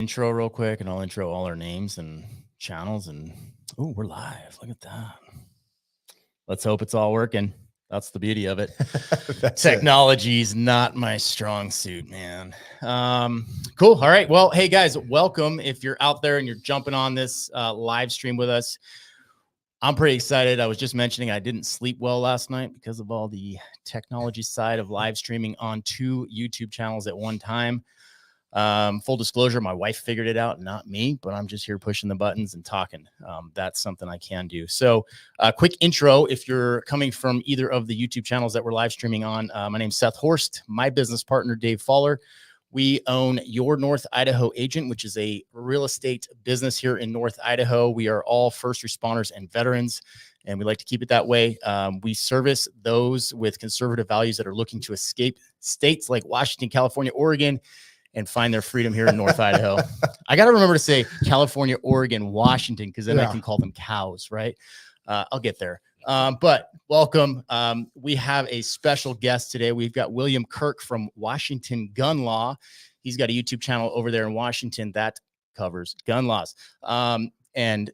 Intro real quick, and I'll intro all our names and channels. And oh, we're live. Look at that. Let's hope it's all working. That's the beauty of it. Technology is not my strong suit, man. Cool. All right. Well, hey guys, welcome. If you're out there and you're jumping on this live stream with us, I'm pretty excited. I was just mentioning I didn't sleep well last night because of all the technology side of live streaming on 2 YouTube channels at one time. Full disclosure, my wife figured it out, not me, but I'm just here pushing the buttons and talking. That's something I can do. So quick intro. If you're coming from either of the YouTube channels that we're live streaming on, my name's Seth Horst, my business partner, Dave Faller. We own Your North Idaho Agent, which is a real estate business here in North Idaho. We are all first responders and veterans, and we like to keep it that way. We service those with conservative values that are looking to escape states like Washington, California, Oregon, and find their freedom here in North Idaho. I got to remember to say California, Oregon, Washington, because then I can call them cows, right? I'll get there. But welcome. We have a special guest today. We've got William Kirk from Washington Gun Law. He's got a YouTube channel over there in Washington that covers gun laws. And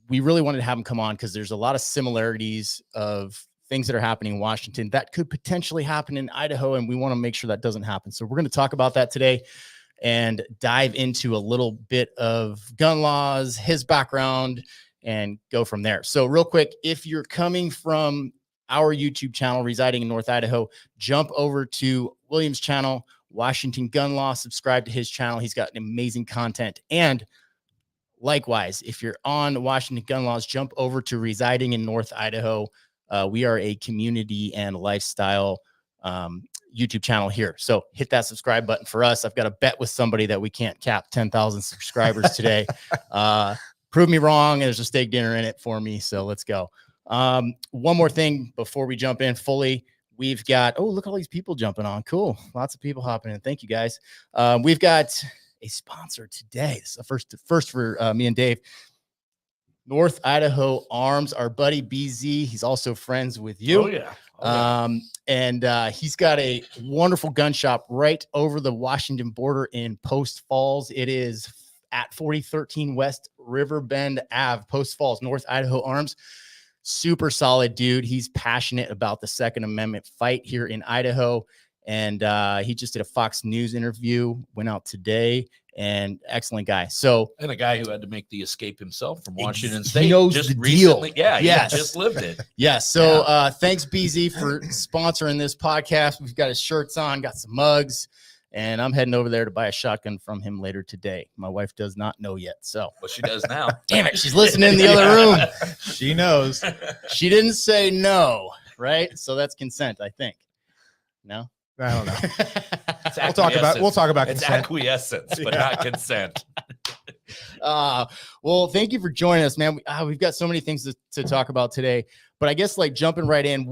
we really wanted to have him come on because there's a lot of similarities of things that are happening in Washington that could potentially happen in Idaho, and we want to make sure that doesn't happen. So we're going to talk about that today and dive into a little bit of gun laws, his background, and go from there. So real quick, if you're coming from our YouTube channel residing in North Idaho, jump over to William's channel, Washington Gun Law, subscribe to his channel. He's got amazing content. And likewise, if you're on Washington Gun Laws, jump over to Residing in North Idaho. We are a community and lifestyle YouTube channel here. So hit that subscribe button for us. I've got a bet with somebody that we can't cap 10,000 subscribers today. Prove me wrong. There's a steak dinner in it for me. So let's go. One more thing before we jump in fully. We've got, oh, look at all these people jumping on. Cool. Lots of people hopping in. Thank you, guys. We've got a sponsor today. This is the first for me and Dave. North Idaho Arms, our buddy BZ. He's also friends with you. Oh, yeah. And he's got a wonderful gun shop right over the Washington border in Post Falls. It is at 4013 West Riverbend Ave, Post Falls, North Idaho Arms. Super solid dude. He's passionate about the Second Amendment fight here in Idaho. And he just did a Fox News interview, went out today, and excellent guy. So, and a guy who had to make the escape himself from Washington State. He knows just the recently, deal. Yeah, yes. He just lived it. Yes. So thanks, BZ, for sponsoring this podcast. We've got his shirts on, got some mugs, and I'm heading over there to buy a shotgun from him later today. My wife does not know yet. So, well, she does now. Damn it. She's listening in the other room. She knows. She didn't say no, right? So that's consent, I think. No? I don't know. We'll talk about it's consent. Acquiescence, but not consent. Well, thank you for joining us, man. We've got so many things to talk about today, but I guess like jumping right in,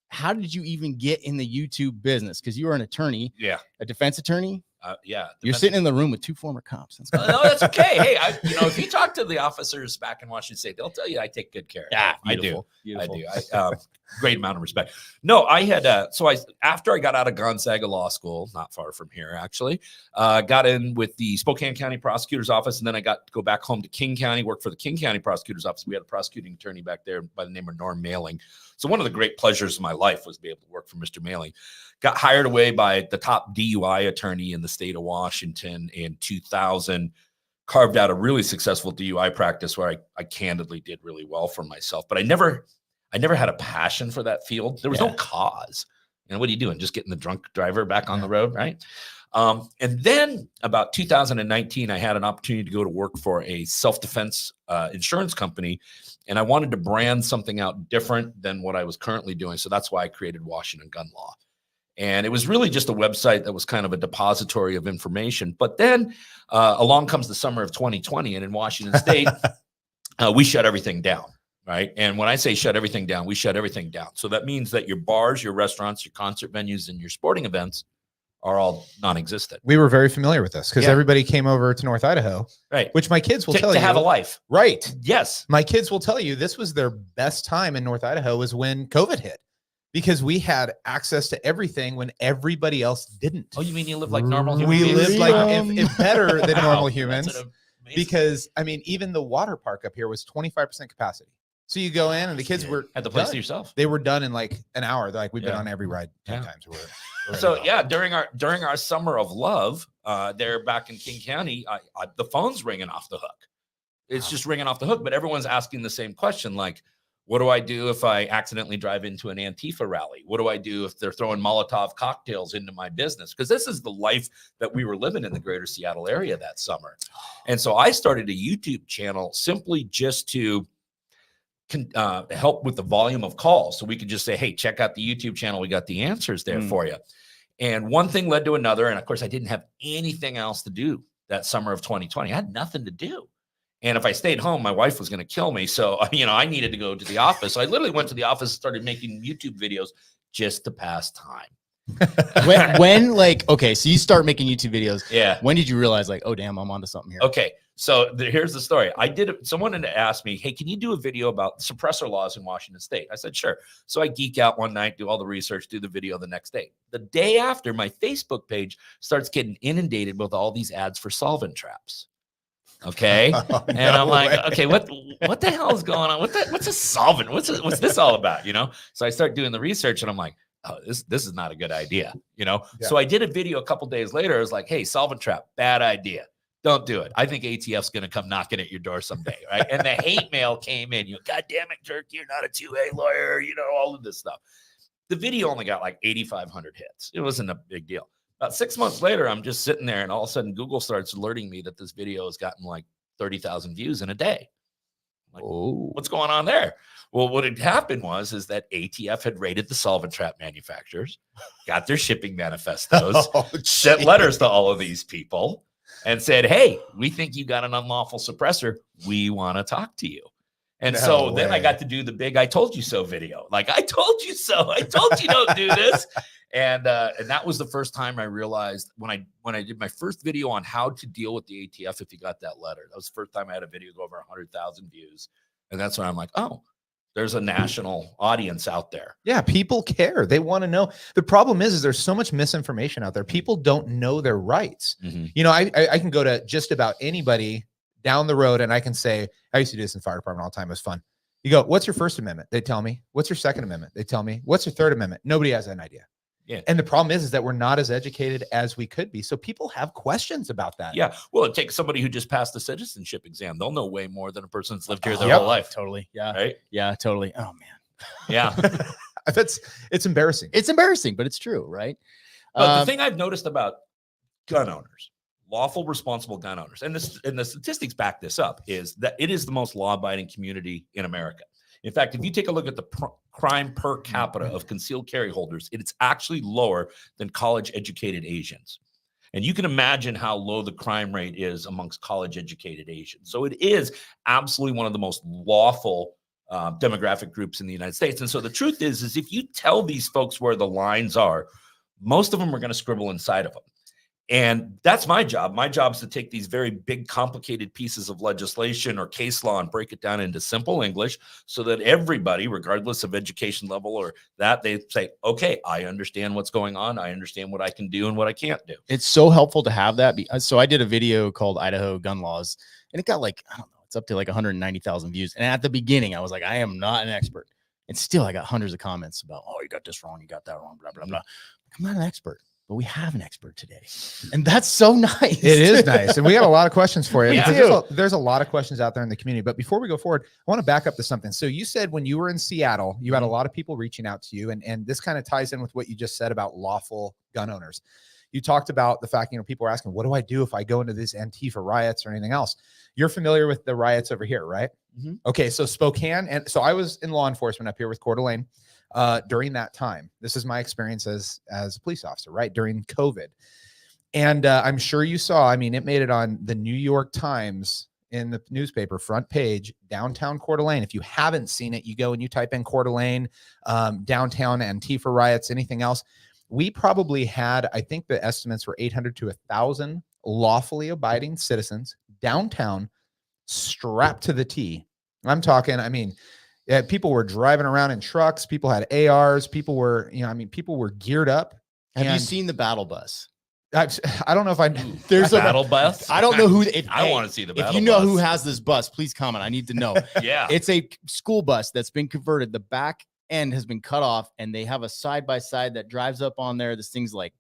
how did you even get in the YouTube business? Because you are an attorney, a defense attorney. You're sitting in the room with 2 former cops. That's no, that's okay. Hey, if you talk to the officers back in Washington State, they'll tell you I take good care. Yeah, I do. Beautiful. I do. Great amount of respect. No, I had after I got out of Gonzaga Law School, not far from here actually, got in with the Spokane County Prosecutor's Office, and then I got to go back home to King County, work for the King County Prosecutor's Office. We had a prosecuting attorney back there by the name of Norm Mailing. So one of the great pleasures of my life was to be able to work for Mr. Mailing. Got hired away by the top DUI attorney in the state of Washington in 2000, carved out a really successful DUI practice where I candidly did really well for myself, but I never had a passion for that field. There was no cause. And what are you doing? Just getting the drunk driver back on the road, right? And then about 2019, I had an opportunity to go to work for a self-defense insurance company, and I wanted to brand something out different than what I was currently doing. So that's why I created Washington Gun Law. And it was really just a website that was kind of a depository of information. But then along comes the summer of 2020, and in Washington State, we shut everything down. Right. And when I say shut everything down, we shut everything down. So that means that your bars, your restaurants, your concert venues, and your sporting events are all non-existent. We were very familiar with this because everybody came over to North Idaho, right? Which my kids will tell you to have a life, right? Yes, my kids will tell you this was their best time in North Idaho was when COVID hit, because we had access to everything when everybody else didn't. Oh, you mean you live like normal human We beings? lived like if better than normal That's humans. an amazing- Because I mean, even the water park up here was 25% capacity. So you go in and the kids were had the place done. to yourself. They were done in like an hour. They're like, we've been Yeah. on every ride 10 Yeah. times. We're So ready to go. during our summer of love, there back in King County, the phone's ringing off the hook. It's just ringing off the hook, but everyone's asking the same question, like, what do I do if I accidentally drive into an Antifa rally? What do I do if they're throwing Molotov cocktails into my business? Because this is the life that we were living in the greater Seattle area that summer. And so I started a YouTube channel simply just to help with the volume of calls. So we could just say, hey, check out the YouTube channel. We got the answers there for you. And one thing led to another. And of course, I didn't have anything else to do that summer of 2020. I had nothing to do. And if I stayed home, my wife was going to kill me. So, I needed to go to the office. So I literally went to the office and started making YouTube videos just to pass time. Okay, so you start making YouTube videos. Yeah. When did you realize, like, oh, damn, I'm onto something here? Okay. So here's the story. Someone had asked me, hey, can you do a video about suppressor laws in Washington State? I said, sure. So I geek out one night, do all the research, do the video the next day. The day after, my Facebook page starts getting inundated with all these ads for solvent traps. Okay. And I'm like, okay, what the hell is going on? What's a solvent? What's this all about? So I start doing the research and I'm like, oh, this is not a good idea. Yeah. So I did a video a couple days later. I was like, hey, solvent trap, bad idea. Don't do it. I think ATF's going to come knocking at your door someday. Right. And the hate mail came in. God damn it, Kirk, you're not a 2A lawyer. All of this stuff. The video only got like 8,500 hits. It wasn't a big deal. About 6 months later, I'm just sitting there and all of a sudden Google starts alerting me that this video has gotten like 30,000 views in a day. I'm like, oh, what's going on there? Well, what had happened is that ATF had raided the solvent trap manufacturers, got their shipping manifestos, sent letters to all of these people and said, hey, we think you got an unlawful suppressor. We want to talk to you. And then I got to do the big I told you so video. Like, I told you so. I told you don't do this. And that was the first time I realized when I did my first video on how to deal with the ATF if you got that letter. That was the first time I had a video go over 100,000 views. And that's when I'm like, oh, there's a national audience out there. Yeah, people care. They want to know. The problem is there's so much misinformation out there. People don't know their rights. Mm-hmm. I can go to just about anybody down the road and I can say, I used to do this in fire department all the time. It was fun. You go, what's your First Amendment? They tell me. What's your Second Amendment? They tell me. What's your Third Amendment? Nobody has an idea. Yeah. And the problem is that we're not as educated as we could be. So people have questions about that. Yeah. Well, it takes somebody who just passed the citizenship exam. They'll know way more than a person that's lived here their whole life. Totally. Yeah. Right. Yeah, totally. Oh, man. Yeah. It's embarrassing. It's embarrassing, but it's true. Right. But the thing I've noticed about gun owners, lawful, responsible gun owners, and the statistics back this up, is that it is the most law-abiding community in America. In fact, if you take a look at the crime per capita of concealed carry holders, it's actually lower than college-educated Asians. And you can imagine how low the crime rate is amongst college-educated Asians. So it is absolutely one of the most lawful demographic groups in the United States. And so the truth is if you tell these folks where the lines are, most of them are going to scribble inside of them. And that's my job. My job is to take these very big, complicated pieces of legislation or case law and break it down into simple English so that everybody, regardless of education level or that, they say, okay, I understand what's going on. I understand what I can do and what I can't do. It's so helpful to have that. So I did a video called Idaho Gun Laws, and it got like, I don't know, it's up to like 190,000 views. And at the beginning, I was like, I am not an expert. And still, I got hundreds of comments about, oh, you got this wrong, you got that wrong, blah, blah, blah. I'm not an expert. But we have an expert today. And that's so nice. It is nice. And we have a lot of questions for you. Yeah. Because there's a lot of questions out there in the community. But before we go forward, I want to back up to something. So you said when you were in Seattle, you had a lot of people reaching out to you. And this kind of ties in with what you just said about lawful gun owners. You talked about the fact, people are asking, what do I do if I go into these Antifa riots or anything else? You're familiar with the riots over here, right? Mm-hmm. Okay. So Spokane. And so I was in law enforcement up here with Coeur d'Alene. During that time. This is my experience as a police officer, right? During COVID. And I'm sure you saw, it made it on the New York Times in the newspaper front page, downtown Coeur d'Alene. If you haven't seen it, you go and you type in Coeur d'Alene, downtown Antifa riots, anything else. We probably had, I think the estimates were 800 to 1,000 lawfully abiding citizens downtown strapped to the T. I'm talking, Yeah, people were driving around in trucks. People had ARs. People were, people were geared up. Have you And seen the battle bus? I don't know if I. There's a battle bus. I don't know who. I want to see the battle If you know bus. who has this bus, please comment. I need to know. Yeah. It's a school bus that's been converted. The back end has been cut off, and they have a side by side that drives up on there. This thing's like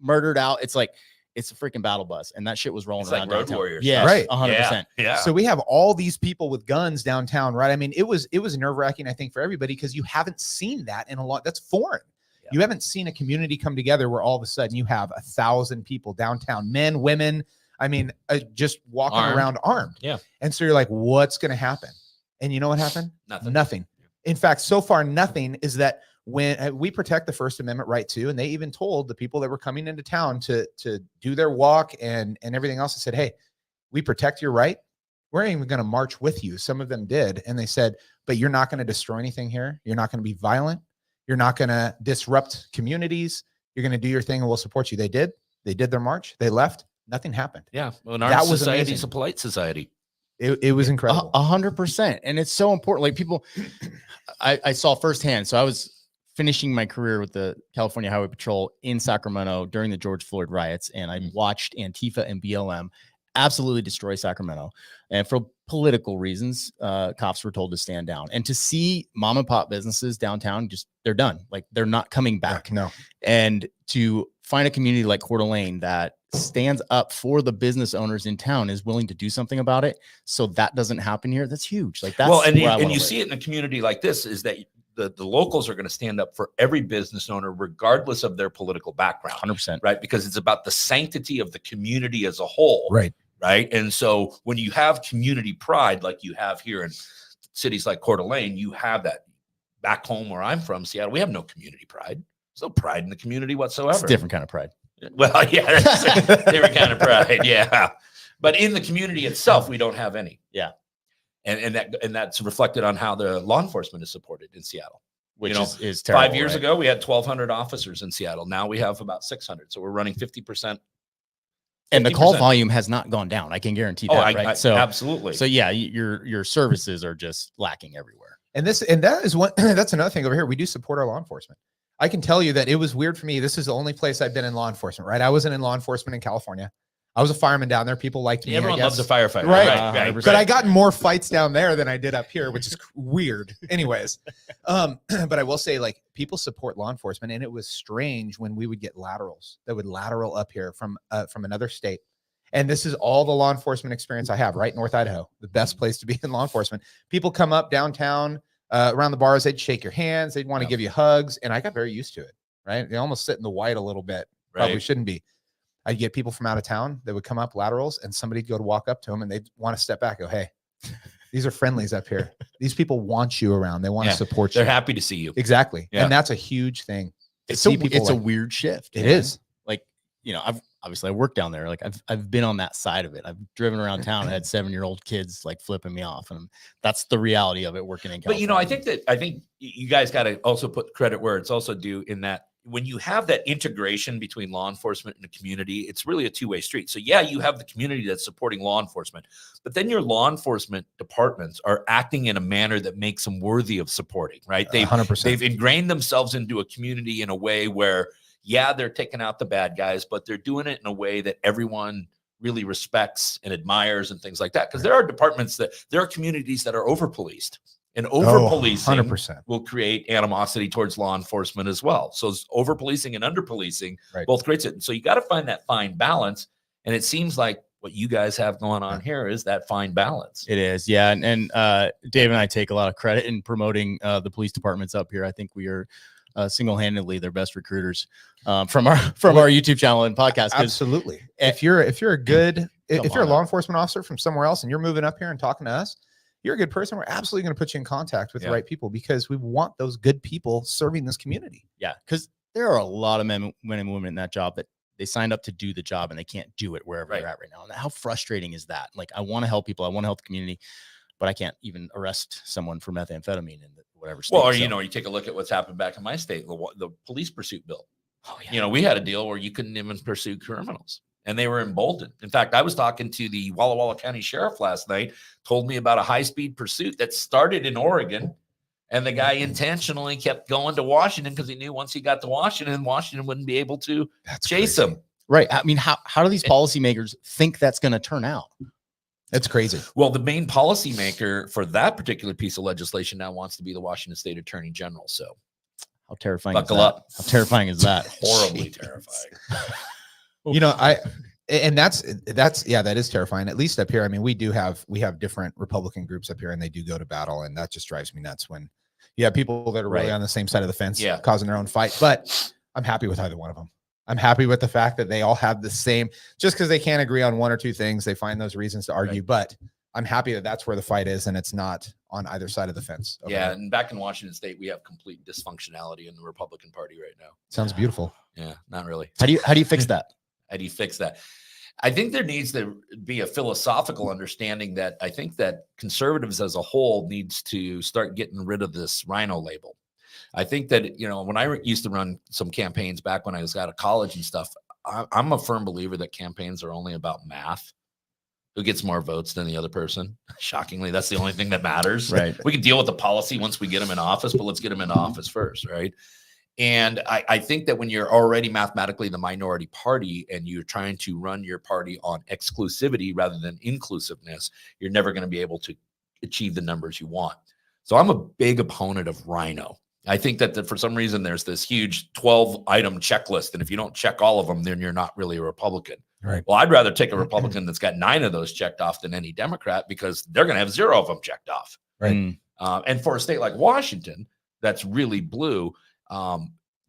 murdered out. It's a freaking battle bus, and that shit was rolling It's around like Road downtown. Warriors. Yeah, Right. 100%. Yeah. So we have all these people with guns downtown, right? I mean, it was nerve wracking, I think, for everybody because you haven't seen that in a lot. That's foreign. You haven't seen a community come together where all of a sudden you have 1,000 people downtown, men, women. I mean, just walking around armed. Yeah. And so you're like, what's going to happen? And you know what happened? Nothing. In fact, so far, nothing is that when we protect the First Amendment right too. And they even told the people that were coming into town to do their walk and everything else. They said, hey, we protect your right. We're even going to march with you. Some of them did. And they said, but you're not going to destroy anything here. You're not going to be violent. You're not going to disrupt communities. You're going to do your thing and we'll support you. They did their march. They left. Nothing happened. Yeah. Well, in our society, it's a polite society. It was incredible. 100%. And it's so important. Like people, I saw firsthand. So I was finishing my career with the California Highway Patrol in Sacramento during the George Floyd riots. And I watched Antifa and BLM absolutely destroy Sacramento. And for political reasons, cops were told to stand down. And to see mom and pop businesses downtown, they're done. Like they're not coming back. No. And to find a community like Coeur d'Alene that stands up for the business owners in town, is willing to do something about it, so that doesn't happen here. That's huge. Like that's and you see it in a community like this is that the locals are going to stand up for every business owner, regardless of their political background. 100%. Right. Because it's about the sanctity of the community as a whole. Right. Right. And so when you have community pride, like you have here in cities like Coeur d'Alene, you have that. Back home where I'm from, Seattle, we have no community pride. There's no pride in the community whatsoever. It's a different kind of pride. Well, yeah, that's a different kind of pride. Yeah. But in the community itself, we don't have any. Yeah. And that's reflected on how the law enforcement is supported in Seattle. Which is terrible. 5 years ago, we had 1,200 officers in Seattle. Now we have about 600. So we're running 50%. And the call volume has not gone down. I can guarantee that. Right. So absolutely. So yeah, your services are just lacking everywhere. And that is one. That's another thing over here. We do support our law enforcement. I can tell you that it was weird for me. This is the only place I've been in law enforcement. Right. I wasn't in law enforcement in California. I was a fireman down there. People liked me. Everyone loves a firefighter. Right. But I got in more fights down there than I did up here, which is weird. Anyways. But I will say, like, people support law enforcement. And it was strange when we would get laterals that would lateral up here from another state. And this is all the law enforcement experience I have, right? North Idaho, the best place to be in law enforcement. People come up downtown around the bars. They'd shake your hands. They'd want to give you hugs. And I got very used to it, right? They almost sit in the white a little bit. Probably shouldn't be. I'd get people from out of town that would come up laterals, and somebody'd go to walk up to them and they'd want to step back, go, hey, these are friendlies up here. These people want you around. They want to support you. They're happy to see you. Exactly. Yeah. And that's a huge thing. It's a weird shift. It is. Like, I work down there. Like I've been on that side of it. I've driven around town and had 7-year-old kids like flipping me off. And that's the reality of it working in California. But I think you guys got to also put credit where it's also due, in that when you have that integration between law enforcement and the community, it's really a two-way street. So yeah, you have the community that's supporting law enforcement, but then your law enforcement departments are acting in a manner that makes them worthy of supporting, right? They've 100%. They've ingrained themselves into a community in a way where, yeah, they're taking out the bad guys, but they're doing it in a way that everyone really respects and admires and things like that. Because there are there are communities that are over-policed. And over-policing 100%. will create animosity towards law enforcement as well. So over-policing and under-policing both creates it. And so you got to find that fine balance. And it seems like what you guys have going on here is that fine balance. It is. Yeah. And Dave and I take a lot of credit in promoting the police departments up here. I think we are single-handedly their best recruiters from our YouTube channel and podcast. Absolutely. If you're a law enforcement officer from somewhere else and you're moving up here and talking to us, you're a good person. We're absolutely going to put you in contact with the right people, because we want those good people serving this community. Yeah. Because there are a lot of men and women in that job that they signed up to do the job and they can't do it wherever they're at right now. And how frustrating is that? Like, I want to help people. I want to help the community, but I can't even arrest someone for methamphetamine in whatever state. Well, or, you take a look at what's happened back in my state, the police pursuit bill. Oh, yeah. We had a deal where you couldn't even pursue criminals. And they were emboldened. In fact, I was talking to the Walla Walla County Sheriff last night, told me about a high-speed pursuit that started in Oregon, And the guy intentionally kept going to Washington because he knew once he got to Washington, Washington wouldn't be able to chase him. Right. I mean, how do these policymakers think that's going to turn out? It's crazy. Well, the main policymaker for that particular piece of legislation now wants to be the Washington State Attorney General. So how terrifying buckle is that? up. How terrifying is that? Horribly terrifying. That is terrifying. At least up here, I mean, we have different Republican groups up here, and they do go to battle, and that just drives me nuts when you have people that are really on the same side of the fence, causing their own fight. But I'm happy with either one of them. I'm happy with the fact that they all have the same, just because they can't agree on one or two things, they find those reasons to argue. Right. But I'm happy that that's where the fight is, and it's not on either side of the fence. Okay. Yeah, and back in Washington State, we have complete dysfunctionality in the Republican Party right now. Sounds beautiful. Yeah, not really. How do you fix that? How do you fix that? I think there needs to be a philosophical understanding that I think that conservatives as a whole needs to start getting rid of this rhino label. I think that, when I used to run some campaigns back when I was out of college and stuff, I'm a firm believer that campaigns are only about math. Who gets more votes than the other person? Shockingly, that's the only thing that matters. Right. We can deal with the policy once we get them in office, but let's get them in office first, right? And I think that when you're already mathematically the minority party and you're trying to run your party on exclusivity rather than inclusiveness, you're never going to be able to achieve the numbers you want. So I'm a big opponent of rhino. I think that for some reason there's this huge 12-item checklist, and if you don't check all of them, then you're not really a Republican. Right. Well, I'd rather take a Republican that's got 9 of those checked off than any Democrat, because they're going to have 0 of them checked off. Right. And for a state like Washington, that's really blue.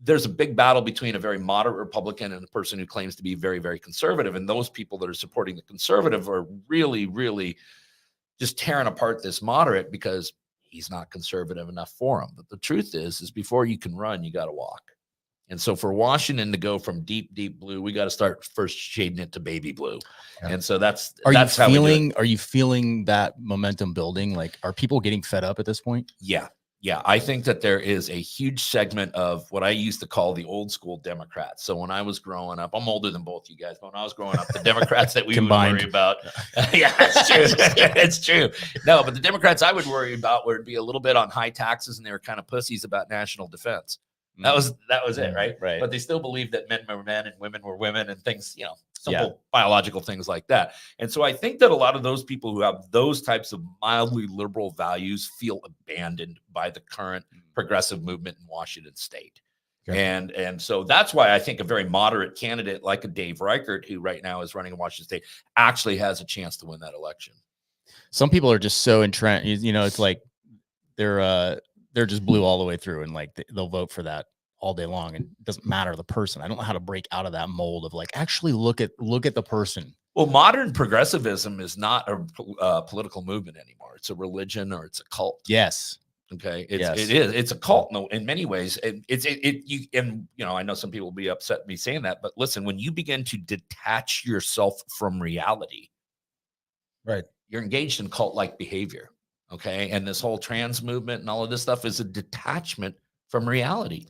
There's a big battle between a very moderate Republican and a person who claims to be very, very conservative. And those people that are supporting the conservative are really, really just tearing apart this moderate because he's not conservative enough for him. But the truth is before you can run, you got to walk. And so for Washington to go from deep, deep blue, we got to start first shading it to baby blue. Yeah. And so that's how we do it. Are you feeling that momentum building? Like, are people getting fed up at this point? Yeah. Yeah. I think that there is a huge segment of what I used to call the old school Democrats. So when I was growing up, I'm older than both you guys, but when I was growing up, the Democrats that we would worry about. Yeah, it's true. It's true. No, but the Democrats I would worry about would be a little bit on high taxes, and they were kind of pussies about national defense. That was it, right? Right. But they still believed that men were men and women were women and things, simple biological things like that. And so I think that a lot of those people who have those types of mildly liberal values feel abandoned by the current progressive movement in Washington State. Okay. And so that's why I think a very moderate candidate like a Dave Reichert, who right now is running in Washington State, actually has a chance to win that election. Some people are just so entrenched, it's like they're just blue all the way through, and like they'll vote for that all day long, and it doesn't matter the person. I don't know how to break out of that mold of like, actually look at the person. Well, modern progressivism is not a political movement anymore. It's a religion, or it's a cult. Yes. Okay. It is. It's a cult. No, in many ways. And I know some people will be upset at me saying that, but listen, when you begin to detach yourself from reality, right, you're engaged in cult-like behavior. Okay. And this whole trans movement and all of this stuff is a detachment from reality.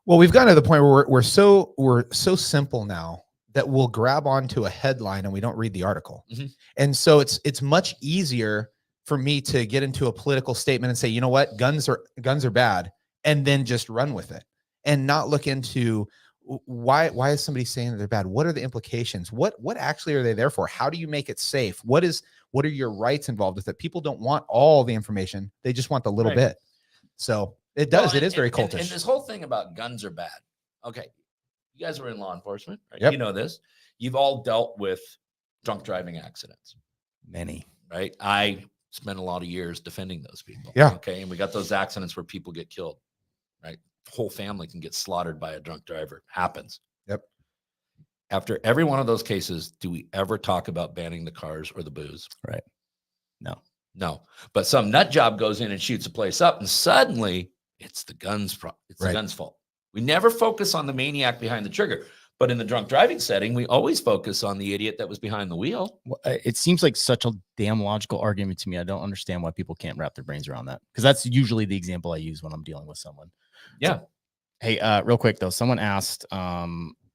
Well, we've gotten to the point where we're so simple now that we'll grab onto a headline and we don't read the article. Mm-hmm. And so it's much easier for me to get into a political statement and say, you know what, guns are bad, and then just run with it and not look into why is somebody saying that they're bad? What are the implications? What actually are they there for? How do you make it safe? What are your rights involved with it? People don't want all the information. They just want the little bit. So it does. It is very cultish. And this whole thing about guns are bad. Okay. You guys were in law enforcement, right? Yep. You know this. You've all dealt with drunk driving accidents. Many. Right? I spent a lot of years defending those people. Yeah. Okay. And we got those accidents where people get killed, right? Whole family can get slaughtered by a drunk driver. Happens. Yep. After every one of those cases, do we ever talk about banning the cars or the booze? Right. No. But some nut job goes in and shoots a place up, and suddenly it's the gun's the gun's fault. We never focus on the maniac behind the trigger. But in the drunk driving setting, we always focus on the idiot that was behind the wheel. Well, it seems like such a damn logical argument to me. I don't understand why people can't wrap their brains around that, because that's usually the example I use when I'm dealing with someone. Yeah. So, hey, real quick though, someone asked,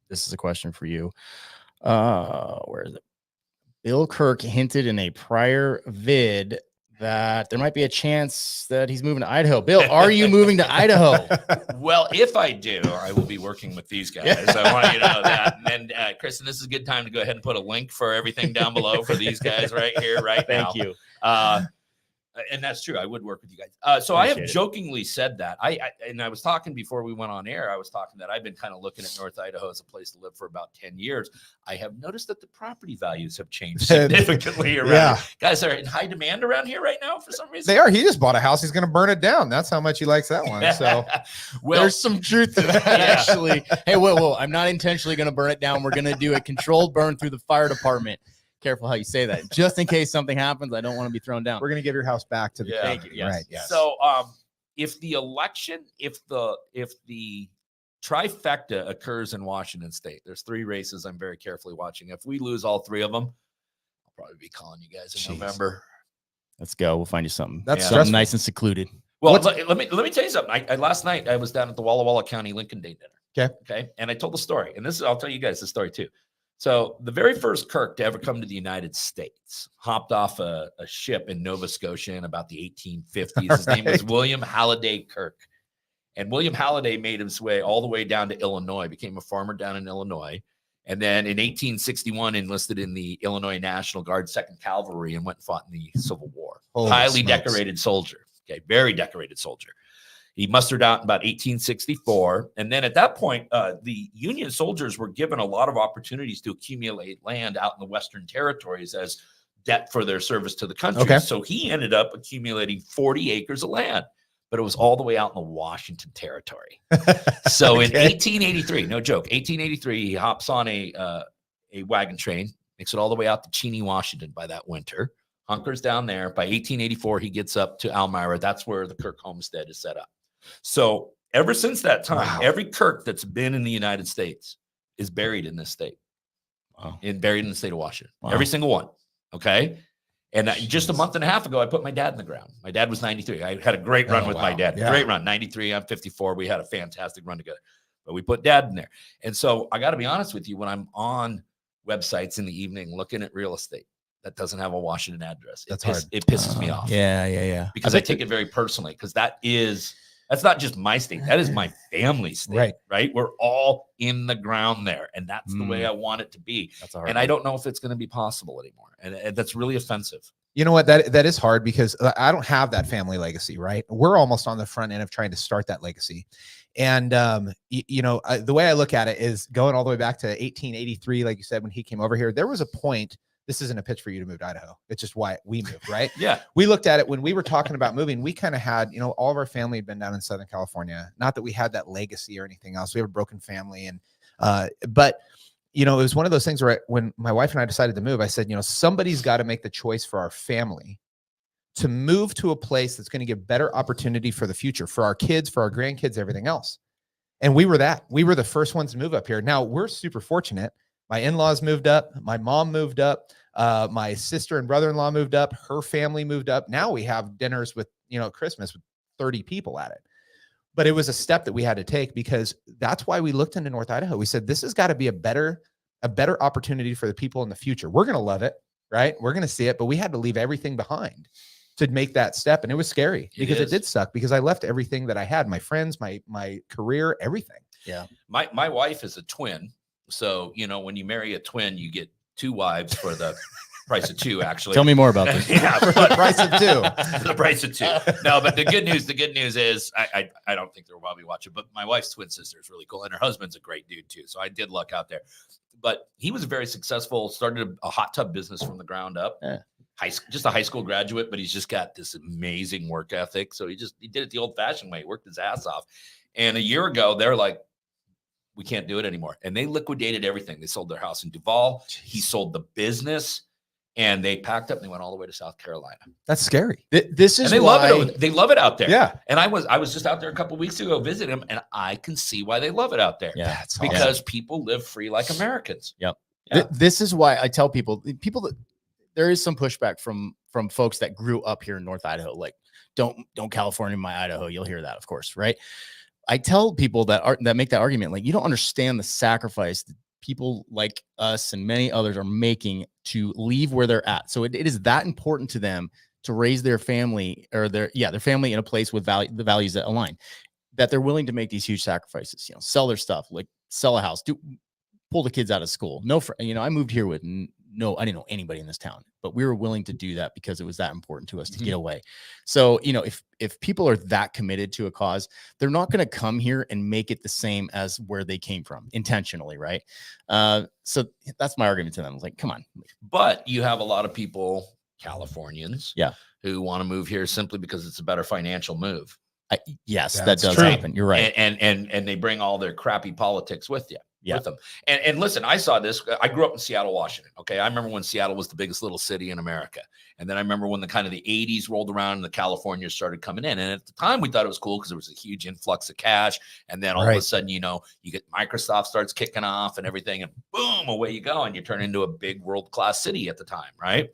this is a question for you. Where is it? Bill Kirk hinted in a prior vid that there might be a chance that he's moving to Idaho. Bill, are you moving to Idaho? Well, if I do, I will be working with these guys. I want you to know that. And then, Kristen, this is a good time to go ahead and put a link for everything down below for these guys right here, right now. Thank you. And that's true. I would work with you guys. So I have Appreciate it. jokingly said that. I was talking before we went on air. I was talking that I've been kind of looking at North Idaho as a place to live for about 10 years. I have noticed that the property values have changed significantly around. Yeah. Here. Guys are in high demand around here right now for some reason. They are. He just bought a house. He's going to burn it down. That's how much he likes that one. So well, there's some truth to that, actually. Hey, whoa. I'm not intentionally going to burn it down. We're going to do a controlled burn through the fire department. Careful how you say that. Just in case something happens, I don't want to be thrown down. we're going to give your house back to the Yeah. Thank you. Yes. Right. Yes. So if the election, if the trifecta occurs in Washington State, there's 3 races I'm very carefully watching. If we lose all 3 of them, I'll probably be calling you guys in Jeez. November. Let's go. We'll find you something. That's something stressful. nice and secluded. Well, let me tell you something. I last night I was down at the Walla Walla County Lincoln Day dinner. Okay. And I told the story, and I'll tell you guys the story too. So the very first Kirk to ever come to the United States hopped off a ship in Nova Scotia in about the 1850s. His name was William Halliday Kirk. And William Halliday made his way all the way down to Illinois, became a farmer down in Illinois. And then in 1861, enlisted in the Illinois National Guard, 2nd Cavalry, and went and fought in the Civil War. Holy Highly smokes. decorated soldier. Okay, very decorated soldier. He mustered out in about 1864. And then at that point, the Union soldiers were given a lot of opportunities to accumulate land out in the Western Territories as debt for their service to the country. Okay. So he ended up accumulating 40 acres of land, but it was all the way out in the Washington Territory. So in 1883, no joke, 1883, he hops on a wagon train, makes it all the way out to Cheney, Washington by that winter, hunkers down there. By 1884, he gets up to Elmira. That's where the Kirk homestead is set up. So ever since that time, Wow. every Kirk that's been in the United States is buried in this state, Wow. buried in the state of Washington. Wow. Every single one. Okay. And just a month and a half ago, I put my dad in the ground. My dad was 93. I had a great run with my dad. Yeah. Great run. 93. I'm 54. We had a fantastic run together. But we put dad in there. And so I got to be honest with you, when I'm on websites in the evening looking at real estate that doesn't have a Washington address, That's hard. It pisses me off. Yeah. Because I take it very personally, because that's not just my state. That is my family state, right? We're all in the ground there. And that's the way I want it to be. That's a hard And one. I don't know if it's going to be possible anymore. And that's really offensive. You know what? That is hard because I don't have that family legacy, right? We're almost on the front end of trying to start that legacy. And, the way I look at it is going all the way back to 1883, like you said, when he came over here, there was a point. This isn't a pitch for you to move to Idaho. It's just why we moved, right? Yeah. We looked at it when we were talking about moving. We kind of had, all of our family had been down in Southern California. Not that we had that legacy or anything else. We have a broken family. And, but it was one of those things where when my wife and I decided to move, I said, somebody's got to make the choice for our family to move to a place that's going to give better opportunity for the future, for our kids, for our grandkids, everything else. And we were the first ones to move up here. Now we're super fortunate. My in-laws moved up. My mom moved up. My sister and brother-in-law moved up. Her family moved up. Now we have dinners with, Christmas with 30 people at it. But it was a step that we had to take because that's why we looked into North Idaho. We said, this has got to be a better opportunity for the people in the future. We're going to love it, right? We're going to see it, but we had to leave everything behind to make that step. And it was scary because it did suck because I left everything that I had, my friends, my career, everything. Yeah. My wife is a twin. So, when you marry a twin, you get 2 wives for the price of 2, actually. Tell me more about this. Yeah, For the price of 2. For the price of 2. No, but the good news is I don't think they'll probably watch it, but my wife's twin sister is really cool. And her husband's a great dude too. So I did luck out there, but he was very successful, started a hot tub business from the ground up. Yeah. Just a high school graduate, but he's just got this amazing work ethic. So he did it the old fashioned way. He worked his ass off. And a year ago, they're like, we can't do it anymore. And they liquidated everything. They sold their house in Duval. He sold the business. And they packed up and they went all the way to South Carolina. That's scary. This is And they love it. They love it out there. Yeah. And I was just out there a couple of weeks ago visiting them, and I can see why they love it out there. Yeah. That's awesome. Because people live free like Americans. Yep. Yeah. This is why I tell people that there is some pushback from folks that grew up here in North Idaho. Like, don't California my Idaho. You'll hear that, of course, right? I tell people that make that argument, like, you don't understand the sacrifice that people like us and many others are making to leave where they're at. So it is that important to them to raise their family or their family in a place with the values that align, that they're willing to make these huge sacrifices, sell their stuff, like sell a house, pull the kids out of school. I moved here with I didn't know anybody in this town, but we were willing to do that because it was that important to us to get away. So, if people are that committed to a cause, they're not going to come here and make it the same as where they came from intentionally. Right. So that's my argument to them. I was like, come on. But you have a lot of people, Californians, yeah, who want to move here simply because it's a better financial move. Yes, That's that does true. happen. You're right. And they bring all their crappy politics with you. Yeah. With them. And listen, I saw this. I grew up in Seattle, Washington. Okay. I remember when Seattle was the biggest little city in America. And then I remember when the 80s rolled around and the Californians started coming in. And at the time we thought it was cool because there was a huge influx of cash. And then all of a sudden, you get Microsoft starts kicking off and everything, and boom, away you go. And you turn into a big world-class city at the time. Right.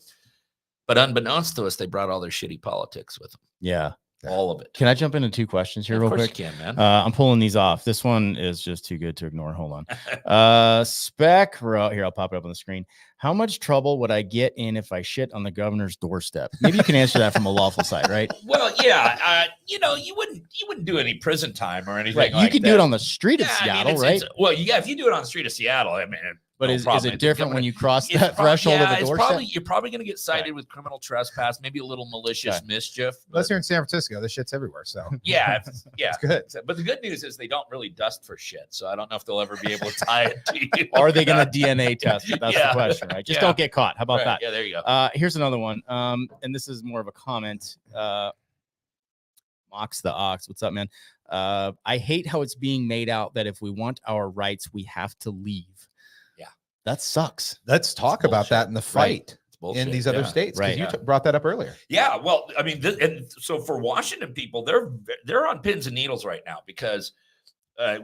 But unbeknownst to us, they brought all their shitty politics with them. Yeah. All of it. Can I jump into 2 questions here real quick? You can, man. I'm pulling these off. This one is just too good to ignore. Hold on. Spec wrote here. I'll pop it up on the screen. How much trouble would I get in if I shit on the governor's doorstep? Maybe you can answer that from a lawful side, right? Well, yeah. You wouldn't do any prison time or anything. Right. Like you could that. do it on the street of Seattle, right? If you do it on the street of Seattle, But no is problem. it different when you cross that threshold of a doorstep? You're probably going to get cited with criminal trespass, maybe a little malicious mischief. Unless you're in San Francisco, this shit's everywhere. So yeah, it's good. But the good news is they don't really dust for shit. So I don't know if they'll ever be able to tie it to you. Are they going to DNA test it? That's the question, right? Just don't get caught. How about that? Yeah, there you go. Here's another one. And this is more of a comment. Mox the Ox. What's up, man? I hate how it's being made out that if we want our rights, we have to leave. That sucks. Let's talk about that in the fight in these other states. Right. You brought that up earlier. Yeah. Well, and so for Washington people, they're on pins and needles right now because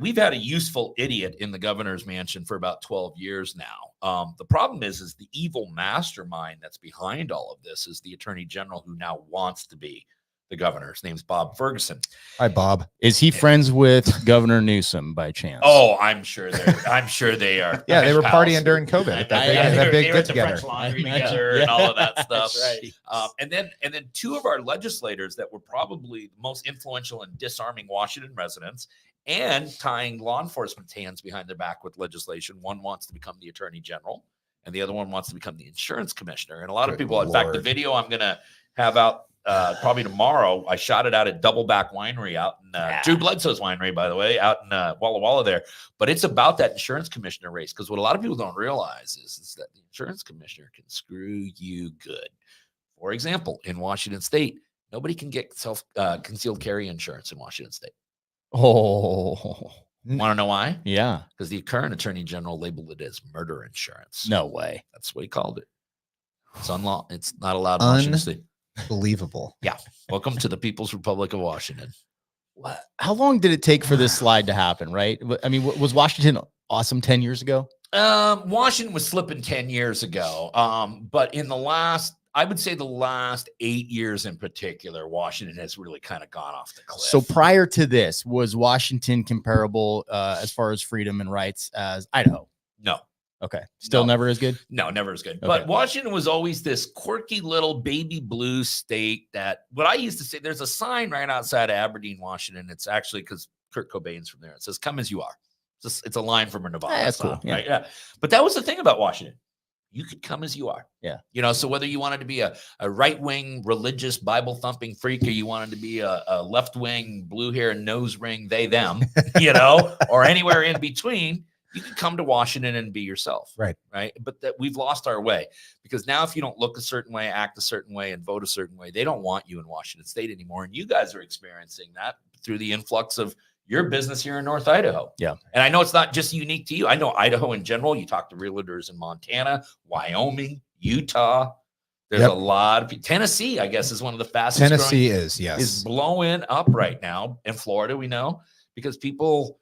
we've had a useful idiot in the governor's mansion for about 12 years now. The problem is the evil mastermind that's behind all of this is the attorney general who now wants to be the governor. His name's Bob Ferguson. Hi, Bob. Is he friends with Governor Newsom by chance? Oh, I'm sure they are. Yeah, they were partying during COVID. That big get together. Together and all of that stuff. Right. And then 2 of our legislators that were probably the most influential in disarming Washington residents and tying law enforcement's hands behind their back with legislation. One wants to become the attorney general, and the other one wants to become the insurance commissioner. And a lot of people, in fact, the video I'm going to have out probably tomorrow, I shot it out at Doubleback Winery out in Drew Bledsoe's winery, by the way, out in Walla Walla there. But it's about that insurance commissioner race, because what a lot of people don't realize is that the insurance commissioner can screw you good. For example, in Washington State, nobody can get concealed carry insurance in Washington State. Oh, want to know why? Yeah, because the current attorney general labeled it as murder insurance. No way. That's what he called it. It's unlawful. It's not allowed in Washington State. Believable. Yeah. Welcome to the People's Republic of Washington. How long did it take for this slide to happen, right? I mean, was Washington awesome 10 years ago? Washington was slipping 10 years ago. But in I would say the last 8 years in particular, Washington has really kind of gone off the cliff. So prior to this, was Washington comparable as far as freedom and rights as Idaho? No. Okay. Still never as good? No, never as good. Okay. But Washington was always this quirky little baby blue state that what I used to say, there's a sign right outside of Aberdeen, Washington. It's actually because Kirk Cobain's from there. It says, "Come as you are." It's a line from a Nirvana. That's song, cool. Yeah. Right? Yeah. But that was the thing about Washington. You could come as you are. Yeah. So whether you wanted to be a right-wing religious Bible thumping freak, or you wanted to be a left-wing blue hair and nose ring, they, them, or anywhere in between, you can come to Washington and be yourself. Right. But that we've lost our way, because now if you don't look a certain way, act a certain way, and vote a certain way, they don't want you in Washington State anymore. And you guys are experiencing that through the influx of your business here in North Idaho. Yeah. And I know it's not just unique to you. I know Idaho in general. You talk to realtors in Montana, Wyoming, Utah. There's a lot of people. Tennessee, I guess, is one of the fastest. Tennessee is blowing up right now. In Florida, we know, because people,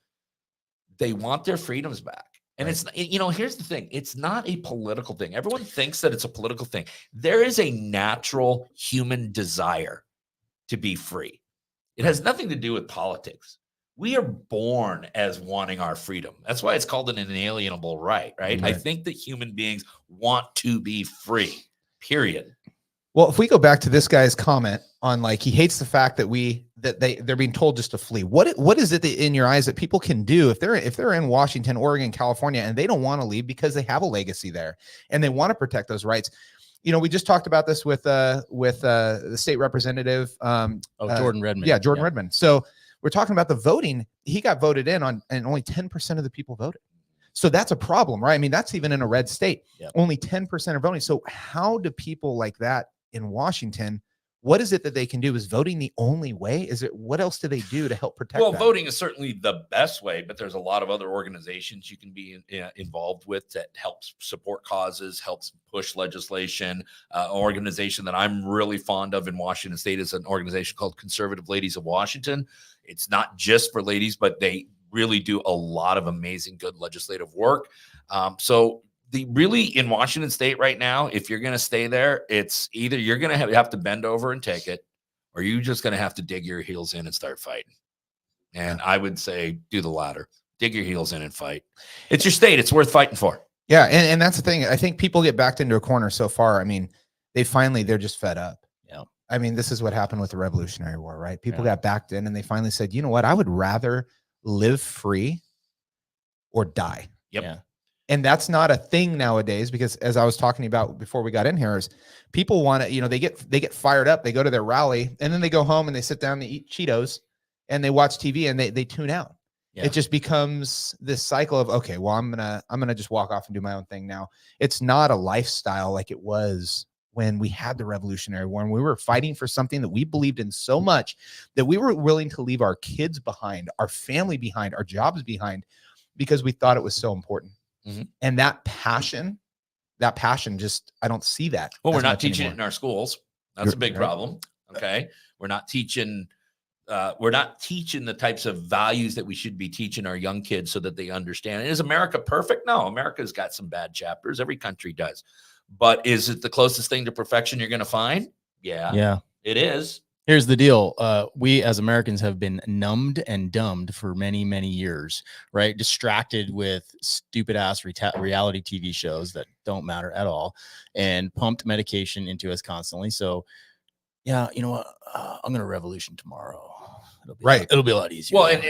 they want their freedoms back. And it's, here's the thing. It's not a political thing. Everyone thinks that it's a political thing. There is a natural human desire to be free. It has nothing to do with politics. We are born as wanting our freedom. That's why it's called an inalienable right? I think that human beings want to be free, period. Well, if we go back to this guy's comment on like he hates the fact that they're being told just to flee. What is it that in your eyes that people can do if they're in Washington, Oregon, California, and they don't want to leave because they have a legacy there and they want to protect those rights? You know, we just talked about this with the state representative. Jordan Redmond. Yeah, Jordan Redmond. So we're talking about the voting. He got voted in on, and only 10% of the people voted. So that's a problem, right? I mean, that's even in a red state. Yep. Only 10% are voting. So how do people like that in Washington, what is it that they can do? Is voting the only way? Is it, what else do they do to help protect Well, that? voting is certainly the best way, but there's a lot of other organizations you can be involved with that helps support causes, helps push legislation. An organization that I'm really fond of in Washington State is an organization called Conservative Ladies of Washington. It's not just for ladies, but they really do a lot of amazing, good legislative work. So really in Washington State right now, if you're going to stay there, it's either you're going to have to bend over and take it, or you're just going to have to dig your heels in and start fighting. And I would say do the latter. Dig your heels in and fight. It's your state. It's worth fighting for. Yeah, and that's the thing. I think people get backed into a corner so far. I mean, they're just fed up. Yeah. I mean, this is what happened with the Revolutionary War, right? People got backed in and they finally said, you know what? I would rather live free or die. Yep. Yeah. And that's not a thing nowadays, because as I was talking about before we got in here, is people want to, they get fired up, they go to their rally, and then they go home and they sit down, they eat Cheetos and they watch TV and they tune out. Yeah. It just becomes this cycle of, okay, well, I'm gonna just walk off and do my own thing now. It's not a lifestyle like it was when we had the Revolutionary War, and we were fighting for something that we believed in so much that we were willing to leave our kids behind, our family behind, our jobs behind, because we thought it was so important. Mm-hmm. And that passion just, I don't see that. Well, we're not teaching it in our schools. That's a big problem. Okay. We're not teaching the types of values that we should be teaching our young kids so that they understand. Is America perfect? No, America's got some bad chapters. Every country does. But is it the closest thing to perfection you're going to find? Yeah, it is. Here's the deal. We as Americans have been numbed and dumbed for many, many years, right? Distracted with stupid ass reality TV shows that don't matter at all, and pumped medication into us constantly. So yeah, you know what? I'm going to revolution tomorrow. It'll be a lot easier. Well,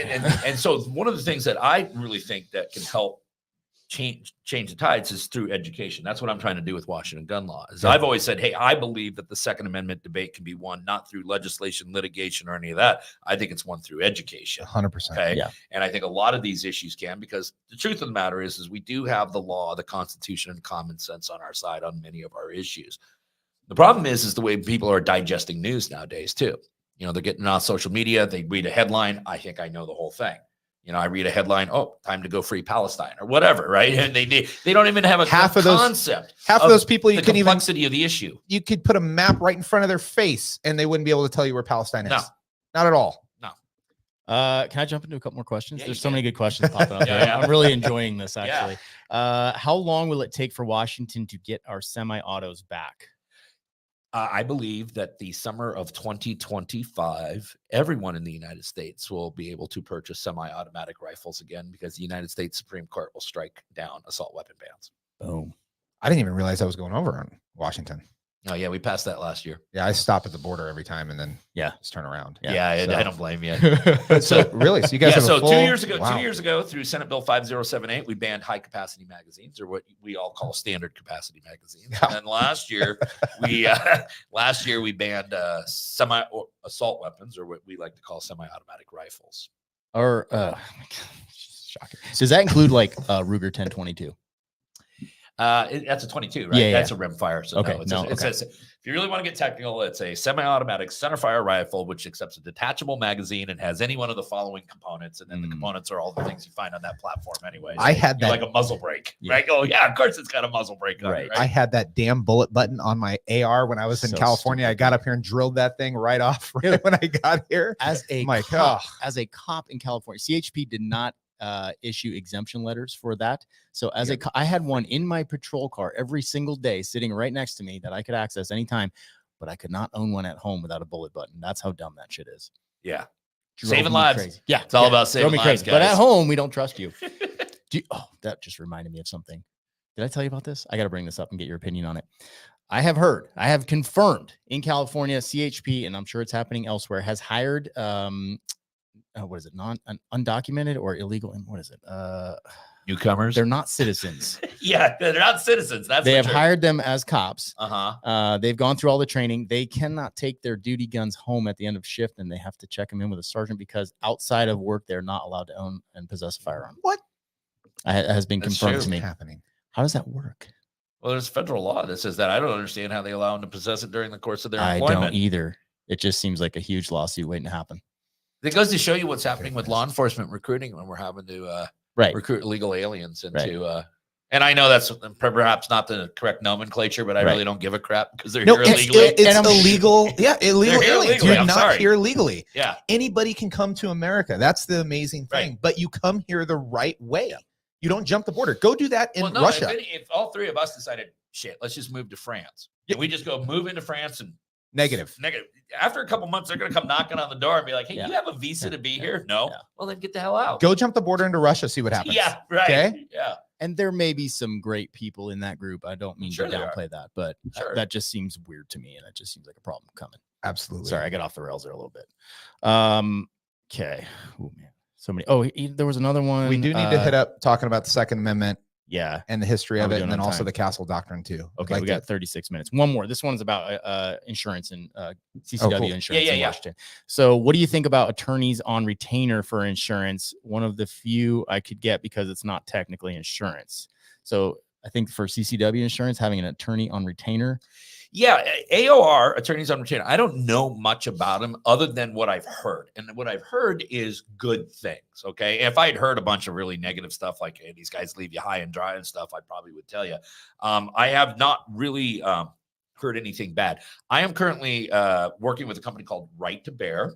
and so one of the things that I really think that can help change the tides is through education. That's what I'm trying to do with Washington gun law. I've always said, hey, I believe that the Second Amendment debate can be won not through legislation, litigation, or any of that. I think it's won through education. 100%. Okay. Yeah. And I think a lot of these issues can, because the truth of the matter is we do have the law, the Constitution, and common sense on our side on many of our issues. The problem is the way people are digesting news nowadays too. They're getting on social media. They read a headline. I think I know the whole thing. I read a headline, oh, time to go free Palestine or whatever, right? And they don't even have a concept. Half of those people, the complexity of the issue. You could put a map right in front of their face and they wouldn't be able to tell you where Palestine is. No. Not at all. No. Can I jump into a couple more questions? Yeah, There's so many good questions popping up. Yeah. I'm really enjoying this, actually. How long will it take for Washington to get our semi-autos back? I believe that the summer of 2025, everyone in the United States will be able to purchase semi-automatic rifles again, because the United States Supreme Court will strike down assault weapon bans. Boom. I didn't even realize I was going over on Washington. Oh, yeah, we passed that last year. Yeah, I stop at the border every time and then just turn around. Yeah, so. I don't blame you. So really, so you guys have a full... 2 years ago, through Senate Bill 5078, we banned high capacity magazines, or what we all call standard capacity magazines. Yeah. And then last year we banned semi assault weapons, or what we like to call semi-automatic rifles. Or shocking. Does that include like Ruger 1022? That's a 22, right? Yeah, that's a rimfire. So okay, if you really want to get technical, it's a semi-automatic centerfire rifle, which accepts a detachable magazine and has any one of the following components. And then the components are all the things you find on that platform anyway. So I had that, like a muzzle brake, right? Oh yeah, of course it's got a muzzle brake on it, right? I had that damn bullet button on my AR when I was in California. Stupid. I got up here and drilled that thing right off when I got here. As a cop in California, CHP did not issue exemption letters for that. So I had one in my patrol car every single day sitting right next to me that I could access anytime, but I could not own one at home without a bullet button. That's how dumb that shit is. Yeah. Saving lives. Crazy. Yeah. It's all about saving lives, guys. But at home, we don't trust you. That just reminded me of something. Did I tell you about this? I got to bring this up and get your opinion on it. I have confirmed in California, CHP, and I'm sure it's happening elsewhere, has hired what is it, undocumented or illegal, and what is it? Newcomers. They're not citizens. Yeah, they're not citizens. That's they have sure. hired them as cops. Uh-huh. They've gone through all the training. They cannot take their duty guns home at the end of shift, and they have to check them in with a sergeant because outside of work, they're not allowed to own and possess a firearm. What? It has been confirmed to me. Happening. How does that work? Well, there's federal law that says that. I don't understand how they allow them to possess it during the course of their employment. I don't either. It just seems like a huge lawsuit waiting to happen. It goes to show you what's happening with law enforcement recruiting when we're having to recruit illegal aliens into and I know that's perhaps not the correct nomenclature, but I really don't give a crap because they're here illegally. It's illegal. Yeah, illegal aliens. You're not here legally. Yeah. Anybody can come to America. That's the amazing thing. But you come here the right way. You don't jump the border. Go do that in Russia. If all three of us decided, shit, let's just move to France. Yeah. We just go move into France and Negative. After a couple months, they're going to come knocking on the door and be like, hey, you have a visa to be here? No. Yeah. Well, then get the hell out. Go jump the border into Russia. See what happens. Yeah. Right. Okay. Yeah. And there may be some great people in that group. I don't mean to downplay that, but that just seems weird to me. And it just seems like a problem coming. Absolutely. Sorry, I got off the rails there a little bit. Okay. Oh, man. So many. There was another one. We do need to hit up talking about the Second Amendment. Yeah. And the history of it. And then also the Castle Doctrine too. Okay. We got 36 minutes. One more. This one's about insurance and CCW insurance in Washington. So what do you think about attorneys on retainer for insurance? One of the few I could get because it's not technically insurance. So I think for CCW insurance, having an attorney on retainer. Yeah, AOR, attorneys on retainer. I don't know much about them other than what I've heard. And what I've heard is good things, okay? If I had heard a bunch of really negative stuff like, hey, these guys leave you high and dry and stuff, I probably would tell you. I have not really heard anything bad. I am currently working with a company called Right to Bear.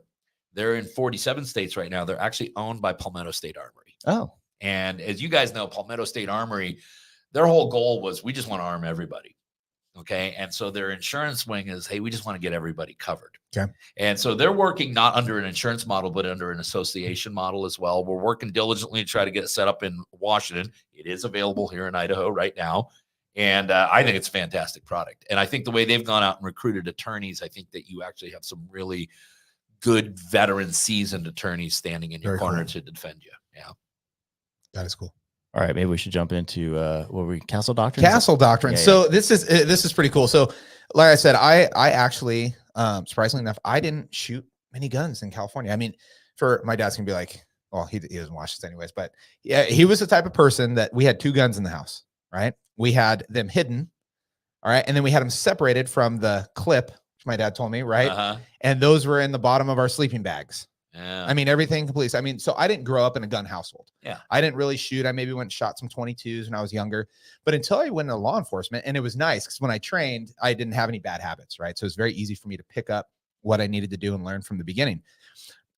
They're in 47 states right now. They're actually owned by Palmetto State Armory. Oh. And as you guys know, Palmetto State Armory, their whole goal was we just want to arm everybody. Okay. And so their insurance wing is, hey, we just want to get everybody covered. Okay. And so they're working not under an insurance model, but under an association model as well. We're working diligently to try to get it set up in Washington. It is available here in Idaho right now. And I think it's a fantastic product. And I think the way they've gone out and recruited attorneys, I think that you actually have some really good veteran seasoned attorneys standing in your corner to defend you. Yeah. That is cool. All right, maybe we should jump into what were we? Castle Doctrine. Castle Doctrine. Yeah, so this is pretty cool. So, like I said, I actually, surprisingly enough, I didn't shoot many guns in California. I mean, for my dad's gonna be like, well, he doesn't watch this anyways, but yeah, he was the type of person that we had 2 guns in the house, right? We had them hidden, all right, and then we had them separated from the clip, which my dad told me, right? And those were in the bottom of our sleeping bags. Yeah. I mean, everything complete. I mean, so I didn't grow up in a gun household. Yeah. I didn't really shoot. I maybe went and shot some 22s when I was younger, but until I went into law enforcement, and it was nice because when I trained, I didn't have any bad habits, right? So it was very easy for me to pick up what I needed to do and learn from the beginning.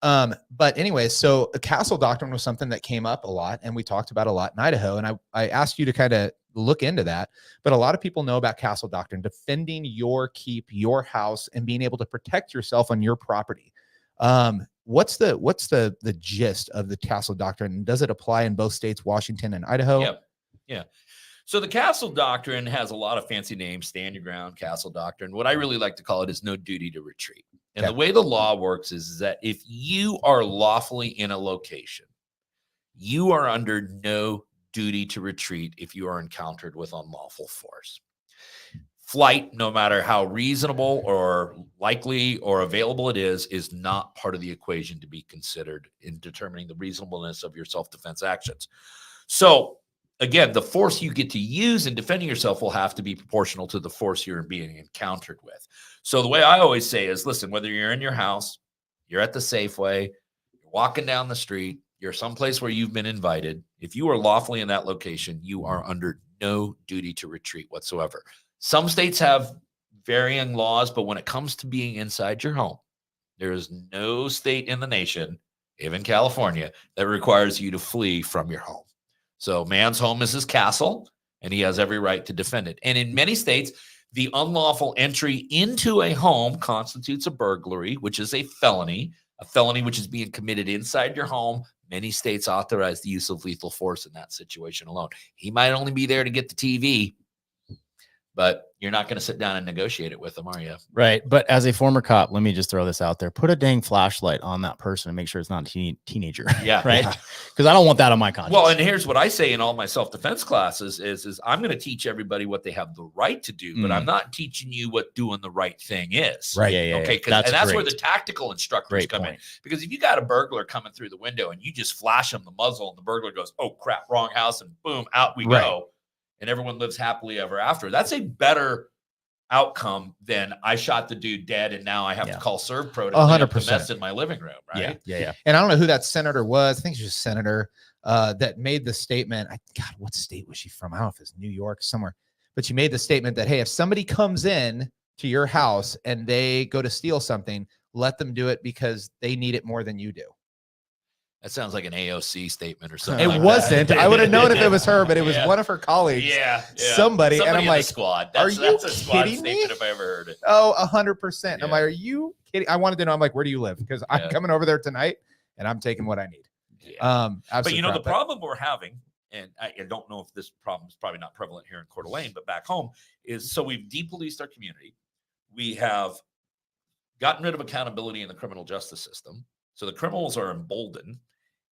But anyway, so the Castle Doctrine was something that came up a lot and we talked about a lot in Idaho. And I asked you to kind of look into that, but a lot of people know about Castle Doctrine, defending your keep, your house, and being able to protect yourself on your property. What's the gist of the Castle Doctrine? Does it apply in both states, Washington and Idaho? Yep. Yeah. So the Castle Doctrine has a lot of fancy names, stand your ground, Castle Doctrine. What I really like to call it is no duty to retreat. And the way the law works is that if you are lawfully in a location, you are under no duty to retreat if you are encountered with unlawful force. Flight, no matter how reasonable or likely or available it is not part of the equation to be considered in determining the reasonableness of your self-defense actions. So again, the force you get to use in defending yourself will have to be proportional to the force you're being encountered with. So the way I always say is, listen, whether you're in your house, you're at the Safeway, you're walking down the street, you're someplace where you've been invited, if you are lawfully in that location, you are under no duty to retreat whatsoever. Some states have varying laws, but when it comes to being inside your home, there is no state in the nation, even California, that requires you to flee from your home. So man's home is his castle, and he has every right to defend it. And in many states, the unlawful entry into a home constitutes a burglary, which is a felony which is being committed inside your home. Many states authorize the use of lethal force in that situation alone. He might only be there to get the TV, but you're not going to sit down and negotiate it with them, are you? Right. But as a former cop, let me just throw this out there. Put a dang flashlight on that person and make sure it's not a teenager. Yeah. Right. Because I don't want that on my conscience. Well, and here's what I say in all my self-defense classes is I'm going to teach everybody what they have the right to do, but I'm not teaching you what doing the right thing is. Right. Yeah. Okay. That's where the tactical instructors come in. Because if you got a burglar coming through the window and you just flash him the muzzle and the burglar goes, oh crap, wrong house, and boom, out we go. And everyone lives happily ever after. That's a better outcome than I shot the dude dead and now I have to call ServPro to clean up the mess in my living room, right? Yeah. And I don't know who that senator was. I think she was a senator that made the statement. God, what state was she from? I don't know if it's New York somewhere, but she made the statement that, hey, if somebody comes in to your house and they go to steal something, let them do it because they need it more than you do. That sounds like an AOC statement or something. It wasn't. I would have known if it was her, but it was one of her colleagues. Yeah. Somebody and I'm in like, the squad. Are you that's a squad kidding me? statement if I ever heard it. Oh, 100%. I'm like, are you kidding? I wanted to know. I'm like, where do you live? Because I'm coming over there tonight and I'm taking what I need. But you know, the problem we're having, and I don't know if this problem is probably not prevalent here in Coeur d'Alene, but back home is, so we've depoliced our community. We have gotten rid of accountability in the criminal justice system. So the criminals are emboldened.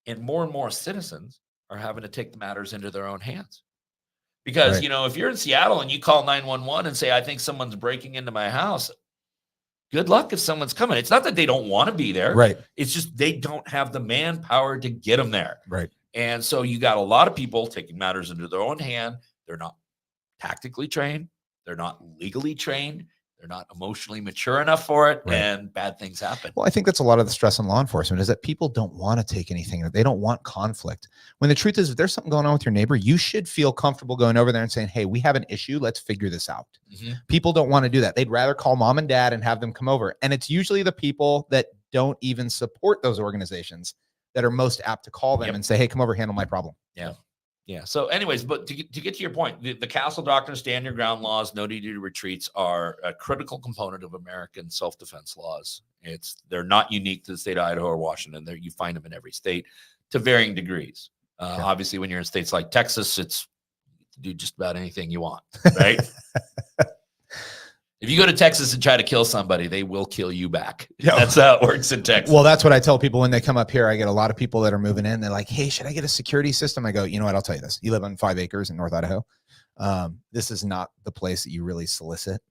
And more citizens are having to take the matters into their own hands. Because, you know, if you're in Seattle and you call 911 and say, I think someone's breaking into my house, good luck if someone's coming. It's not that they don't want to be there. Right. It's just they don't have the manpower to get them there. Right. And so you got a lot of people taking matters into their own hand. They're not tactically trained. They're not legally trained. They're not emotionally mature enough for it, and bad things happen. Well, I think that's a lot of the stress on law enforcement is that people don't want to take anything. They don't want conflict. When the truth is, if there's something going on with your neighbor, you should feel comfortable going over there and saying, hey, we have an issue. Let's figure this out. People don't want to do that. They'd rather call mom and dad and have them come over. And it's usually the people that don't even support those organizations that are most apt to call them and say, hey, come over, handle my problem. Yeah. So anyways, but to get to your point, the Castle Doctrine, stand your ground laws, no duty to retreats are a critical component of American self-defense laws. They're not unique to the state of Idaho or Washington. You find them in every state to varying degrees. Obviously, when you're in states like Texas, it's do just about anything you want, right? If you go to Texas and try to kill somebody, they will kill you back. That's how it works in Texas. Well, that's what I tell people when they come up here. I get a lot of people that are moving in. They're like, hey, should I get a security system? I go, you know what? I'll tell you this. You live on 5 acres in North Idaho. This is not the place that you really solicit.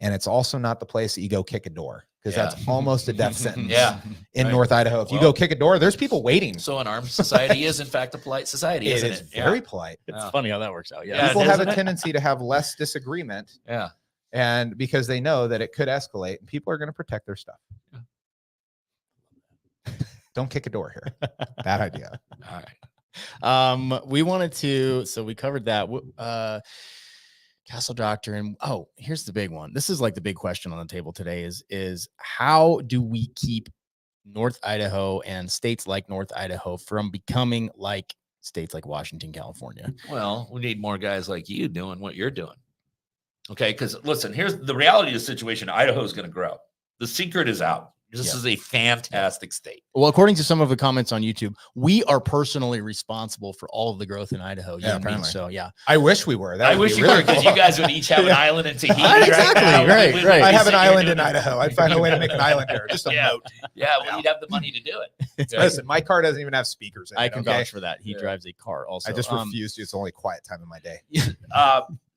And it's also not the place that you go kick a door, because that's almost a death sentence in North Idaho. If you go kick a door, there's people waiting. So an armed society is, in fact, a polite society, isn't it? It is very polite. It's funny how that works out. People have a tendency to have less disagreement. And because they know that it could escalate, and people are going to protect their stuff. Don't kick a door here. Bad idea. All right. We wanted to, so we covered that. Castle Doctrine. Oh, here's the big one. This is like the big question on the table today is how do we keep North Idaho and states like North Idaho from becoming like states like Washington, California? Well, we need more guys like you doing what you're doing. Okay, because listen, here's the reality of the situation. Idaho is going to grow. The secret is out. This is a fantastic state. Well, according to some of the comments on YouTube, we are personally responsible for all of the growth in Idaho. Apparently. So, I wish we were. I wish you were, because you guys would each have an island in Tahiti. Exactly. Right. I'd have an island in Idaho. I'd find a way to make an island there. Just a note. Yeah, well, you'd have the money to do it. Listen, my car doesn't even have speakers in it. I can vouch for that. He drives a car also. I just refuse to. It's the only quiet time in my day.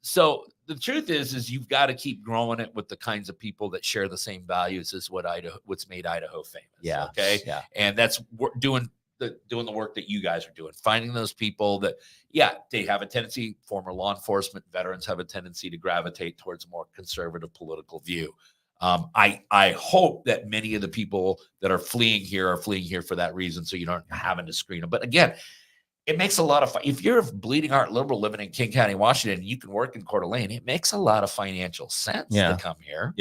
So the truth is you've got to keep growing it with the kinds of people that share the same values as what's made Idaho famous. Okay. And that's doing the work that you guys are doing, finding those people that, they have a tendency, former law enforcement veterans have a tendency to gravitate towards a more conservative political view. I hope that many of the people that are fleeing here for that reason. So you don't having to screen them. But again, it makes a lot of fun. If you're a bleeding heart liberal living in King County, Washington, and you can work in Coeur d'Alene, it makes a lot of financial sense to come here.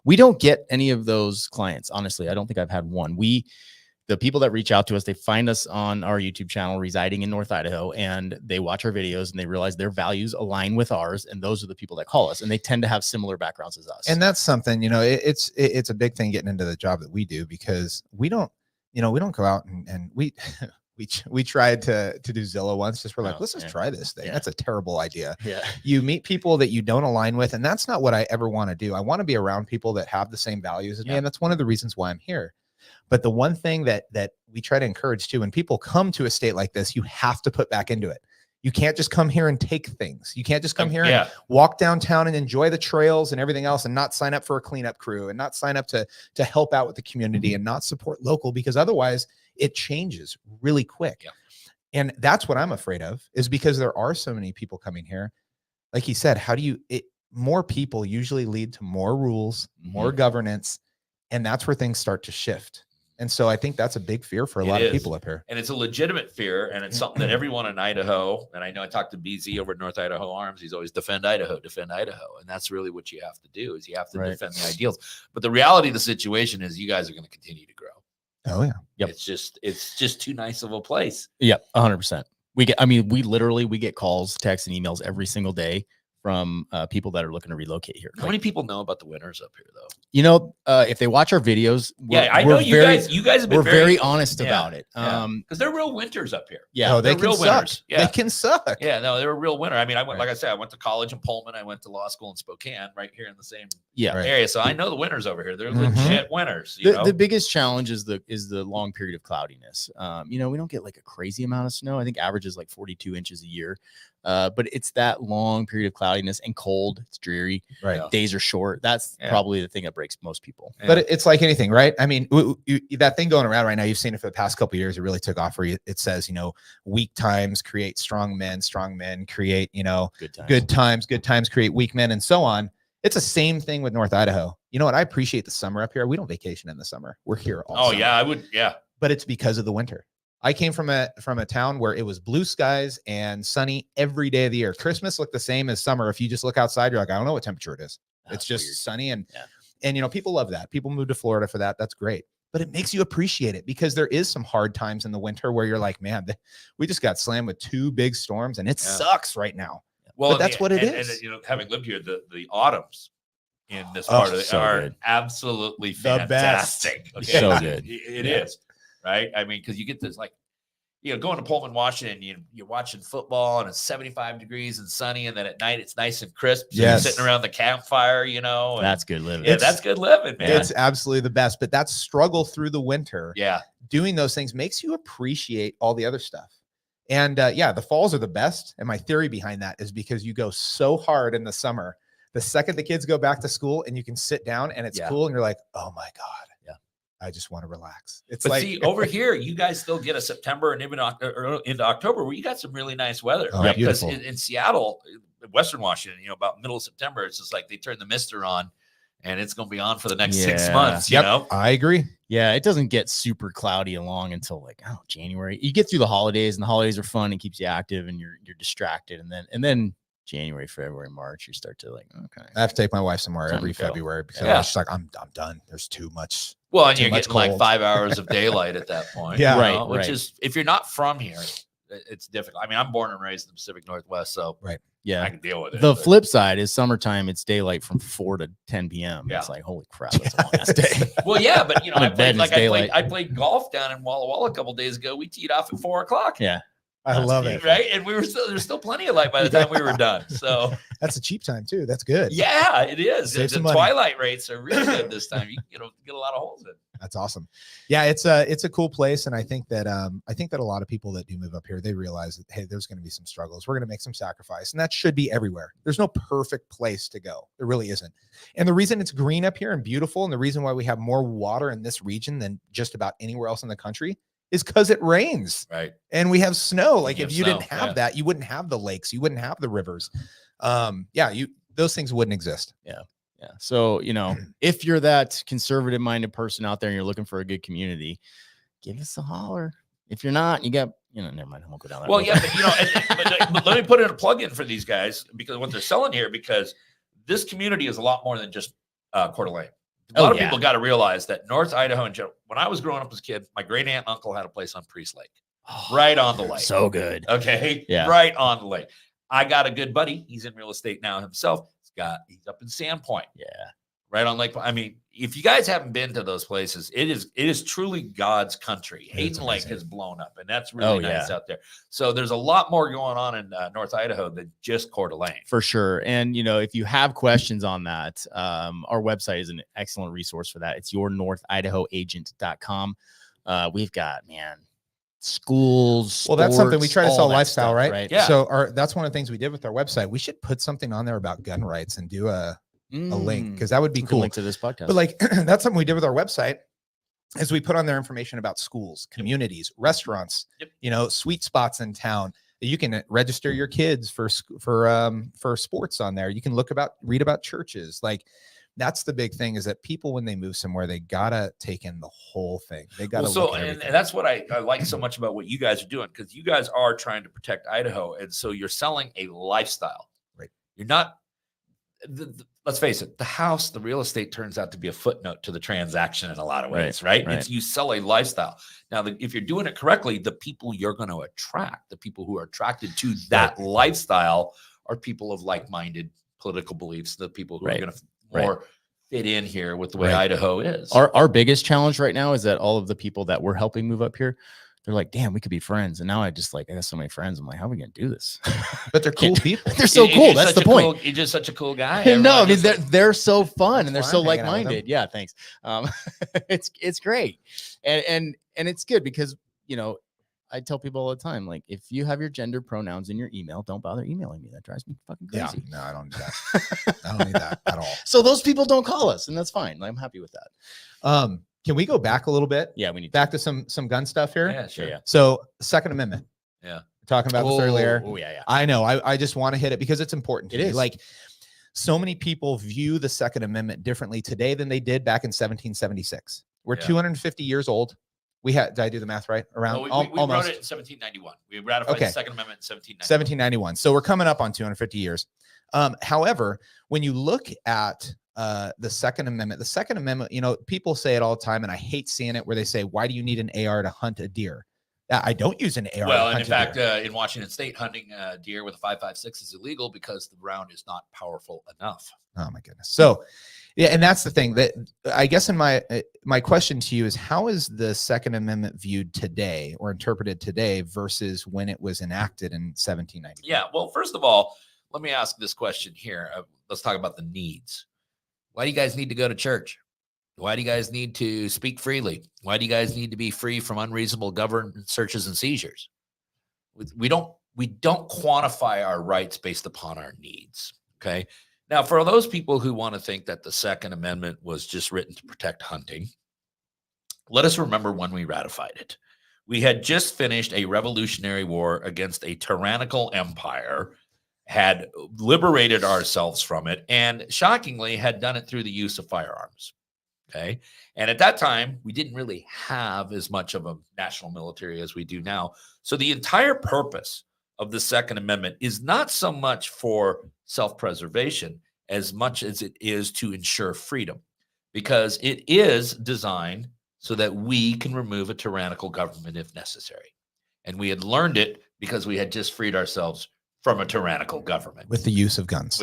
We don't get any of those clients. Honestly, I don't think I've had one. The people that reach out to us, they find us on our YouTube channel residing in North Idaho, and they watch our videos and they realize their values align with ours. And those are the people that call us, and they tend to have similar backgrounds as us. And that's something, it's a big thing getting into the job that we do, because we don't go out and we we tried to do Zillow once. Just we're like, Oh, let's just yeah. try this thing. Yeah. That's a terrible idea. Yeah. You meet people that you don't align with, and that's not what I ever want to do. I want to be around people that have the same values as me, and that's one of the reasons why I'm here. But the one thing that we try to encourage too, when people come to a state like this, you have to put back into it. You can't just come here and take things. You can't just come here and walk downtown and enjoy the trails and everything else and not sign up for a cleanup crew and not sign up to help out with the community and not support local, because otherwise it changes really quick. Yeah. And that's what I'm afraid of, is because there are so many people coming here. Like he said, more people usually lead to more rules, more governance, and that's where things start to shift. And so I think that's a big fear for a lot of people up here. And it's a legitimate fear. And it's something that everyone in Idaho, and I know I talked to BZ over at North Idaho Arms. He's always defend Idaho. And that's really what you have to do, is you have to defend the ideals. But the reality of the situation is you guys are going to continue to grow. Oh yeah. Yep. It's just too nice of a place. Yep. 100%. We get calls, texts, and emails every single day from people that are looking to relocate here. How many people know about the winters up here, though? If they watch our videos, I know you guys have been very honest about it. Because they're real winters up here. Yeah, oh, they they're can real suck. winters. Yeah. They can suck. Yeah, no, they're a real winter. I mean, like I said, I went to college in Pullman. I went to law school in Spokane, right here in the same area. So I know the winters over here. They're legit winters. The biggest challenge is the long period of cloudiness. We don't get like a crazy amount of snow. I think average is like 42 inches a year. But it's that long period of cloudiness and cold. It's dreary. Right. Days are short. That's probably the thing that breaks most people. Yeah. But it's like anything, right? I mean, that thing going around right now, you've seen it for the past couple of years. It really took off, where it says, weak times create strong men create, good times create weak men, and so on. It's the same thing with North Idaho. You know what? I appreciate the summer up here. We don't vacation in the summer. We're here all summer. I would. Yeah. But it's because of the winter. I came from a town where it was blue skies and sunny every day of the year. Christmas looked the same as summer. If you just look outside, you're like, I don't know what temperature it is. It's just weird. Sunny. And people love that. People move to Florida for that. That's great. But it makes you appreciate it, because there is some hard times in the winter where you're like, man, we just got slammed with 2 big storms and it sucks right now. Well, but that's what it is. And having lived here, the autumns in this part of it are absolutely fantastic. The best. Okay? So good. It is. Right. I mean, because you get this, like, going to Pullman, Washington, you're watching football and it's 75 degrees and sunny. And then at night it's nice and crisp. So you're sitting around the campfire, and that's good living. Yeah, that's good living, man. It's absolutely the best. But that struggle through the winter. Yeah. Doing those things makes you appreciate all the other stuff. And the falls are the best. And my theory behind that is because you go so hard in the summer. The second the kids go back to school and you can sit down and it's cool and you're like, oh my God. I just want to relax. See, over here, you guys still get a September and even into October where you got some really nice weather. Oh, right? Because in Seattle, Western Washington, about middle of September, it's just like they turn the mister on and it's going to be on for the next 6 months. You know, I agree. Yeah, it doesn't get super cloudy along until January. You get through the holidays, and the holidays are fun and keeps you active, and you're distracted, and then January, February, March, you start to okay. I have to take my wife somewhere every February because she's like, I'm done. There's too much. Well, and you're getting like 5 hours of daylight at that point. Yeah, which is, if you're not from here, it's difficult. I mean, I'm born and raised in the Pacific Northwest, so yeah, I can deal with it. The flip side is summertime. It's daylight from 4 to 10 p.m. Yeah. It's like, holy crap, that's a long ass day. Well, yeah, but I I played golf down in Walla Walla a couple days ago. We teed off at 4 o'clock. Yeah. I love it. Right. And there's still plenty of light by the time we were done. So that's a cheap time too. That's good. Yeah, it is. Save The twilight rates are really good this time. You get a lot of holes in. That's awesome. Yeah, it's a cool place. And I think that a lot of people that do move up here, they realize that, hey, there's going to be some struggles. We're going to make some sacrifice. And that should be everywhere. There's no perfect place to go. There really isn't. And the reason it's green up here and beautiful, and the reason why we have more water in this region than just about anywhere else in the country, is because it rains, right? And we have snow. Like if you didn't have that, you wouldn't have the lakes, you wouldn't have the rivers. Those things wouldn't exist. Yeah. So, if you're that conservative minded person out there and you're looking for a good community, give us a holler. If you're not, you got, never mind. I won't go down that. Well, yeah, but let me put in a plug in for these guys, because what they're selling here, because this community is a lot more than just Coeur d'Alene. A lot of people got to realize that North Idaho in general, when I was growing up as a kid, my great aunt and uncle had a place on Priest Lake, right on the lake. So good. Okay. Yeah. Right on the lake. I got a good buddy. He's in real estate now himself. He's up in Sandpoint. Yeah. right on Lake. I mean, if you guys haven't been to those places, it is truly God's country. Hayden Lake has blown up, and that's really nice out there. So there's a lot more going on in North Idaho than just Coeur d'Alene. For sure. And, if you have questions on that, our website is an excellent resource for that. It's yournorthidahoagent.com. We've got, schools. Well, that's something we try to sell lifestyle, stuff, right? Yeah. So that's one of the things we did with our website. We should put something on there about gun rights and do a link, because that would be cool. Link to this podcast. But like that's something we did with our website, is we put on there information about schools, communities, restaurants, sweet spots in town. You can register your kids for sports on there. You can read about churches. Like, that's the big thing, is that people, when they move somewhere, they gotta take in the whole thing. They gotta and that's what I like so much about what you guys are doing, because you guys are trying to protect Idaho, and so you're selling a lifestyle. Right. You're not. Let's face it, the real estate turns out to be a footnote to the transaction in a lot of ways, right? It's, you sell a lifestyle. Now, if you're doing it correctly, the people you're going to attract, the people who are attracted to that lifestyle, are people of like-minded political beliefs, the people who are going to more fit in here with the way Idaho is. Our biggest challenge right now is that all of the people that we're helping move up here, they're like, damn, we could be friends. And now I got so many friends. I'm like, how are we going to do this? But they're cool people. They're so cool. That's the point. You're just such a cool guy. No, I mean, they're so fun, and they're so like-minded. Yeah, thanks. It's great. And it's good because, I tell people all the time, like, if you have your gender pronouns in your email, don't bother emailing me. That drives me fucking crazy. Yeah, no, I don't need that. I don't need that at all. So those people don't call us, and that's fine. I'm happy with that. Can we go back a little bit? Yeah, we need back to some gun stuff here. Yeah, sure. Yeah. So, Second Amendment. Yeah. Talking about this earlier. Oh, yeah. I know. I just want to hit it because it's important. It is. Like, so many people view the Second Amendment differently today than they did back in 1776. We're 250 years old. Did I do the math right? Around we almost. wrote it in 1791. We ratified the Second Amendment in 1791. So we're coming up on 250 years. However, when you look at the Second Amendment, people say it all the time, and I hate seeing it, where they say, why do you need an AR to hunt a deer? I don't use an AR. Well, and in fact, in Washington State, hunting deer with a 5.56 is illegal because the round is not powerful enough. Oh my goodness. So, yeah, and that's the thing that I guess in my question to you is, how is the Second Amendment viewed today or interpreted today versus when it was enacted in 1790? Yeah. Well, first of all, let me ask this question here. Let's talk about the needs. Why do you guys need to go to church? Why do you guys need to speak freely? Why do you guys need to be free from unreasonable government searches and seizures? We don't quantify our rights based upon our needs. Okay. Now, for those people who want to think that the Second Amendment was just written to protect hunting, let us remember when we ratified it. We had just finished a revolutionary war against a tyrannical empire, had liberated ourselves from it, and shockingly had done it through the use of firearms. Okay. And at that time, we didn't really have as much of a national military as we do now. So the entire purpose of the Second Amendment is not so much for self-preservation as much as it is to ensure freedom, because it is designed so that we can remove a tyrannical government if necessary. And we had learned it because we had just freed ourselves from a tyrannical government. With the use of guns.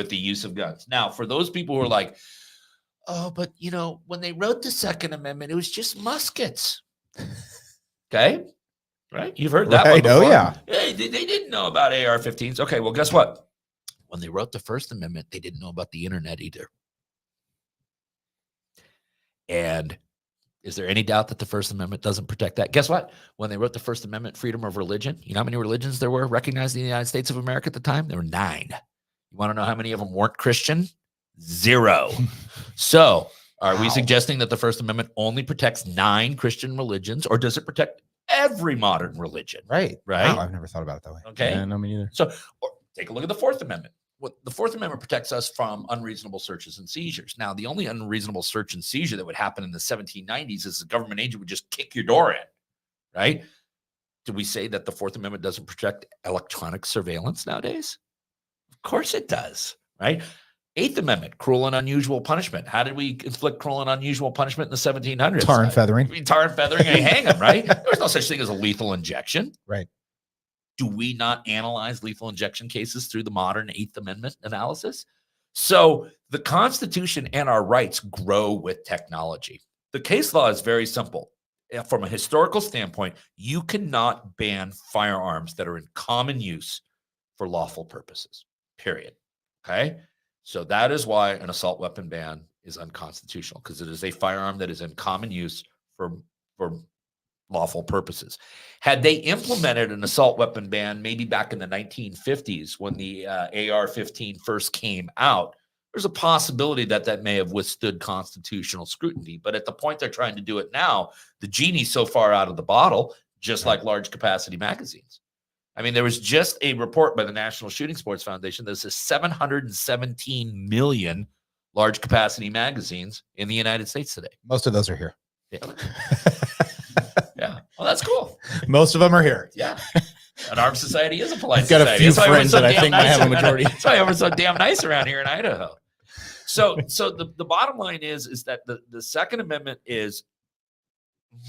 Now, for those people who are like, oh, but when they wrote the Second Amendment, it was just muskets. Okay. Right. You've heard that one before. Oh, yeah. They didn't know about AR-15s. Okay. Well, guess what? When they wrote the First Amendment, they didn't know about the internet either. And is there any doubt that the First Amendment doesn't protect that? Guess what? When they wrote the First Amendment, freedom of religion, you know how many religions there were recognized in the United States of America at the time? There were 9. You want to know how many of them weren't Christian? 0. So are we suggesting that the First Amendment only protects 9 Christian religions, or does it protect every modern religion? Right. Right. Wow, I've never thought about it that way. Okay. Yeah, no, me neither. So take a look at the Fourth Amendment. What the Fourth Amendment protects us from unreasonable searches and seizures. Now, the only unreasonable search and seizure that would happen in the 1790s is a government agent would just kick your door in, right? Do we say that the Fourth Amendment doesn't protect electronic surveillance nowadays? Of course it does, right? Eighth Amendment, cruel and unusual punishment. How did we inflict cruel and unusual punishment in the 1700s? Tar and feathering. Tar and feathering and hang them, right? There was no such thing as a lethal injection. Right. Do we not analyze lethal injection cases through the modern Eighth Amendment analysis? So the Constitution and our rights grow with technology. The case law is very simple. From a historical standpoint, you cannot ban firearms that are in common use for lawful purposes, period. Okay? So that is why an assault weapon ban is unconstitutional, because it is a firearm that is in common use for lawful purposes. Had they implemented an assault weapon ban maybe back in the 1950s when the AR-15 first came out, there's a possibility that that may have withstood constitutional scrutiny. But at the point they're trying to do it now, the genie's so far out of the bottle, just like large capacity magazines. I mean, there was just a report by the National Shooting Sports Foundation that says 717 million large capacity magazines in the United States today. Most of those are here. Yeah. Yeah. Well, that's cool. Most of them are here. Yeah. An armed society is a polite I've got a society. few That's why friends we're so that I damn think might nice have a majority. That's why we're so damn nice around here in Idaho. So the bottom line is that the Second Amendment is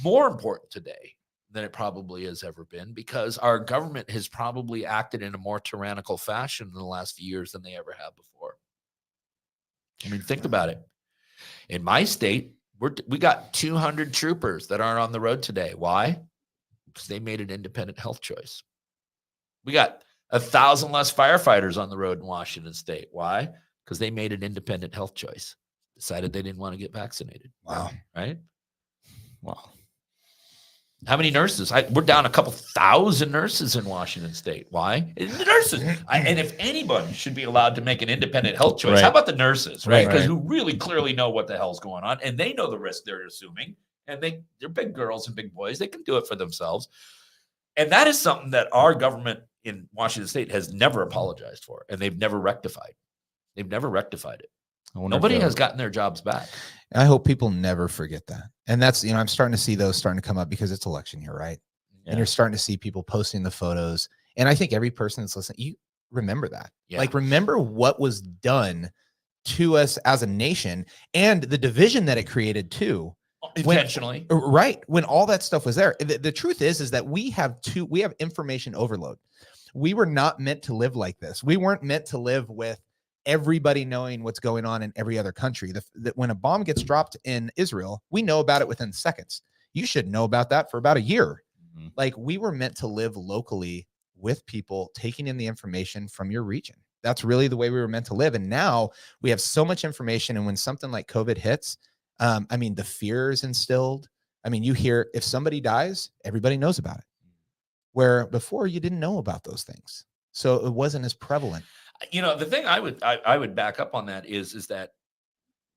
more important today than it probably has ever been, because our government has probably acted in a more tyrannical fashion in the last few years than they ever have before. I mean, think about it. In my state, we got 200 troopers that aren't on the road today. Why? Because they made an independent health choice. We got 1,000 less firefighters on the road in Washington State. Why? Because they made an independent health choice. Decided they didn't want to get vaccinated. Wow. Right? Wow. How many nurses? We're down a couple thousand nurses in Washington State. Why? The nurses. And if anybody should be allowed to make an independent health choice, how about the nurses, right? Because who really clearly know what the hell's going on, and they know the risk they're assuming, and they're big girls and big boys. They can do it for themselves. And that is something that our government in Washington State has never apologized for, and they've never rectified. They've never rectified it. Nobody has gotten their jobs back. I hope people never forget that. And that's, I'm starting to see those starting to come up because it's election year, right? Yeah. And you're starting to see people posting the photos. And I think every person that's listening, you remember that. Yeah. Like, remember what was done to us as a nation and the division that it created too. Intentionally. When all that stuff was there. The truth is that we have information overload. We were not meant to live like this. We weren't meant to live with everybody knowing what's going on in every other country. That when a bomb gets dropped in Israel, we know about it within seconds. You should know about that for about a year. Mm-hmm. Like, we were meant to live locally with people taking in the information from your region. That's really the way we were meant to live. And now we have so much information. And when something like COVID hits, I mean, the fear is instilled. I mean, you hear if somebody dies, everybody knows about it. Where before you didn't know about those things. So it wasn't as prevalent. The thing I would back up on that is that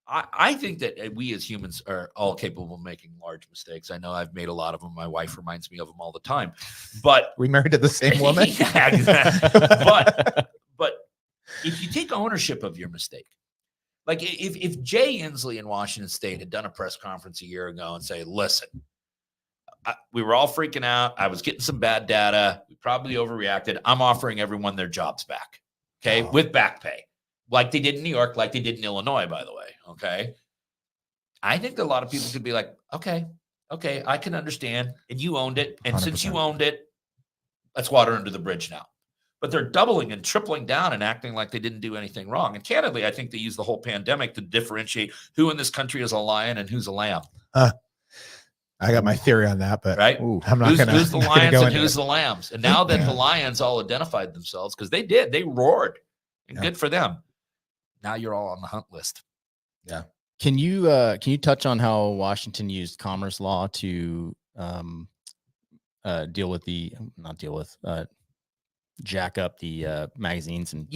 I think that we as humans are all capable of making large mistakes. I know I've made a lot of them. My wife reminds me of them all the time. But we married to the same woman. Yeah, exactly. But if you take ownership of your mistake, like if Jay Inslee in Washington State had done a press conference a year ago and say, listen, we were all freaking out. I was getting some bad data. We probably overreacted. I'm offering everyone their jobs back. Okay. Oh. With back pay, like they did in New York, like they did in Illinois, by the way. Okay. I think a lot of people could be like, okay, I can understand. And you owned it. And 100%. Since you owned it, let's water under the bridge now. But they're doubling and tripling down and acting like they didn't do anything wrong. And candidly, I think they use the whole pandemic to differentiate who in this country is a lion and who's a lamb. I got my theory on that, but right. I'm not gonna. Who's the lions and who's the lambs? And now that the lions all identified themselves, because they roared, and good for them. Now you're all on the hunt list. Yeah. Can you touch on how Washington used commerce law to jack up the magazines and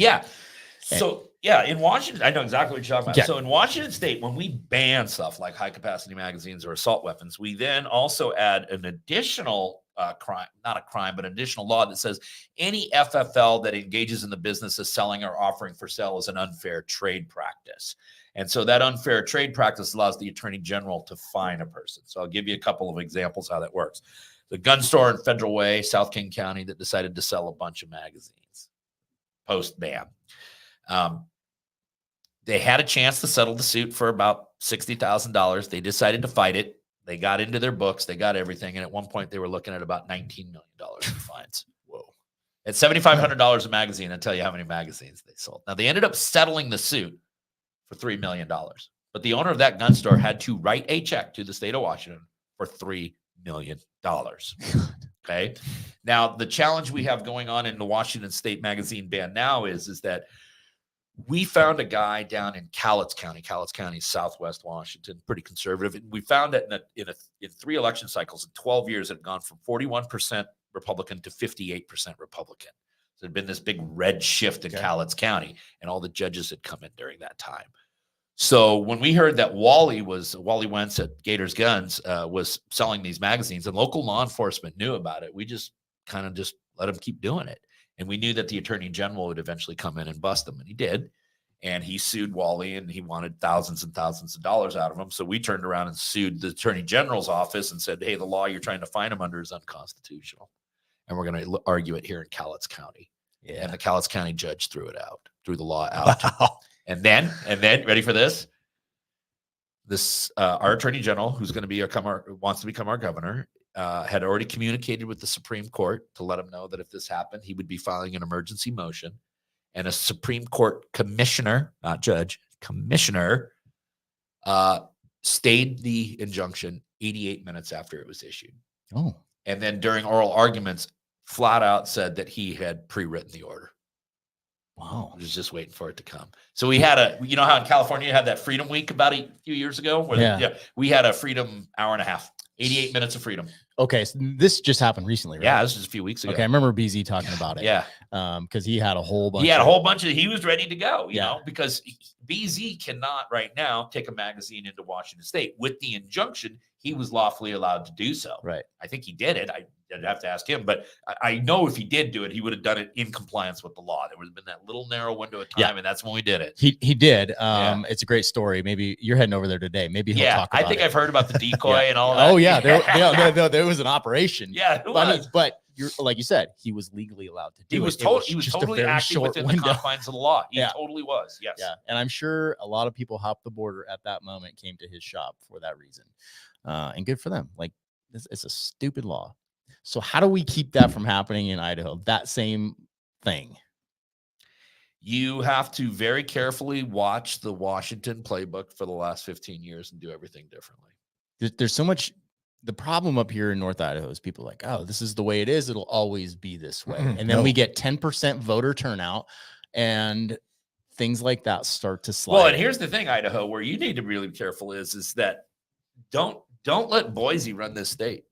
So in Washington, I know exactly what you're talking about. Yeah. So in Washington State, when we ban stuff like high capacity magazines or assault weapons, we then also add an additional additional law that says any FFL that engages in the business of selling or offering for sale is an unfair trade practice. And so that unfair trade practice allows the Attorney General to fine a person. So I'll give you a couple of examples how that works. The gun store in Federal Way, South King County, that decided to sell a bunch of magazines post-ban. They had a chance to settle the suit for about $60,000. They decided to fight it. They got into their books. They got everything. And at one point, they were looking at about $19 million in fines. Whoa. At $7,500 a magazine, I'll tell you how many magazines they sold. Now, they ended up settling the suit for $3 million. But the owner of that gun store had to write a check to the state of Washington for $3 million. Okay. Now, the challenge we have going on in the Washington State Magazine ban now is that we found a guy down in Cowlitz County, Southwest Washington, pretty conservative. And we found that in 3 election cycles in 12 years, it had gone from 41% Republican to 58% Republican. So there'd been this big red shift in Cowlitz County, and all the judges had come in during that time. So when we heard that Wally Wentz at Gators Guns was selling these magazines, and local law enforcement knew about it, we just kind of just let him keep doing it. And we knew that the attorney general would eventually come in and bust him, and he did. And he sued Wally, and he wanted thousands and thousands of dollars out of him. So we turned around and sued the attorney general's office and said, hey, the law you're trying to fine him under is unconstitutional. And we're going to argue it here in Cowlitz County. Yeah. And the Cowlitz County judge threw the law out. Wow. And then, ready for this? Our attorney general, who's going to wants to become our governor, had already communicated with the Supreme Court to let him know that if this happened, he would be filing an emergency motion. And a Supreme Court commissioner, not judge, commissioner, stayed the injunction 88 minutes after it was issued. Oh. And then during oral arguments, flat out said that he had pre-written the order. Wow. He was just waiting for it to come. So we had you know how in California you had that Freedom Week about a few years ago? Where we had a freedom hour and a half, 88 minutes of freedom. Okay. So this just happened recently, right? Yeah, this was a few weeks ago. Okay. I remember BZ talking about it. Yeah. Because he had a whole bunch. He was ready to go, you know, because BZ cannot right now take a magazine into Washington State. With the injunction, he was lawfully allowed to do so. Right. I think he did it. I'd have to ask him, but I know if he did do it, he would have done it in compliance with the law. There would have been that little narrow window of time, and that's when we did it. He did. It's a great story. Maybe you're heading over there today. Maybe he'll talk about it. I think I've heard about the decoy and all that. Oh yeah, there was an operation. Yeah, it was. But you're like you said, he was legally allowed to do it. He was totally acting within the confines of the law. He totally was. Yes. Yeah, and I'm sure a lot of people hopped the border at that moment, came to his shop for that reason, and good for them. Like it's a stupid law. So how do we keep that from happening in Idaho? That same thing. You have to very carefully watch the Washington playbook for the last 15 years and do everything differently. There's so much. The problem up here in North Idaho is people are like, oh, this is the way it is. It'll always be this way. And then we get 10% voter turnout and things like that start to slide. Well, and here's the thing, Idaho, where you need to be really careful is that don't let Boise run this state.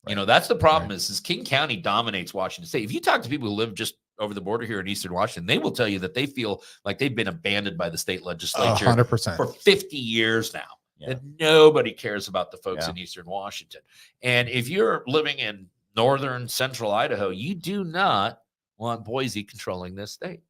Right. You know, that's the problem is King County dominates Washington State. If you talk to people who live just over the border here in Eastern Washington, they will tell you that they feel like they've been abandoned by the state legislature 100% for 50 years now. That nobody cares about the folks in Eastern Washington. And if you're living in northern central Idaho, you do not want Boise controlling this state.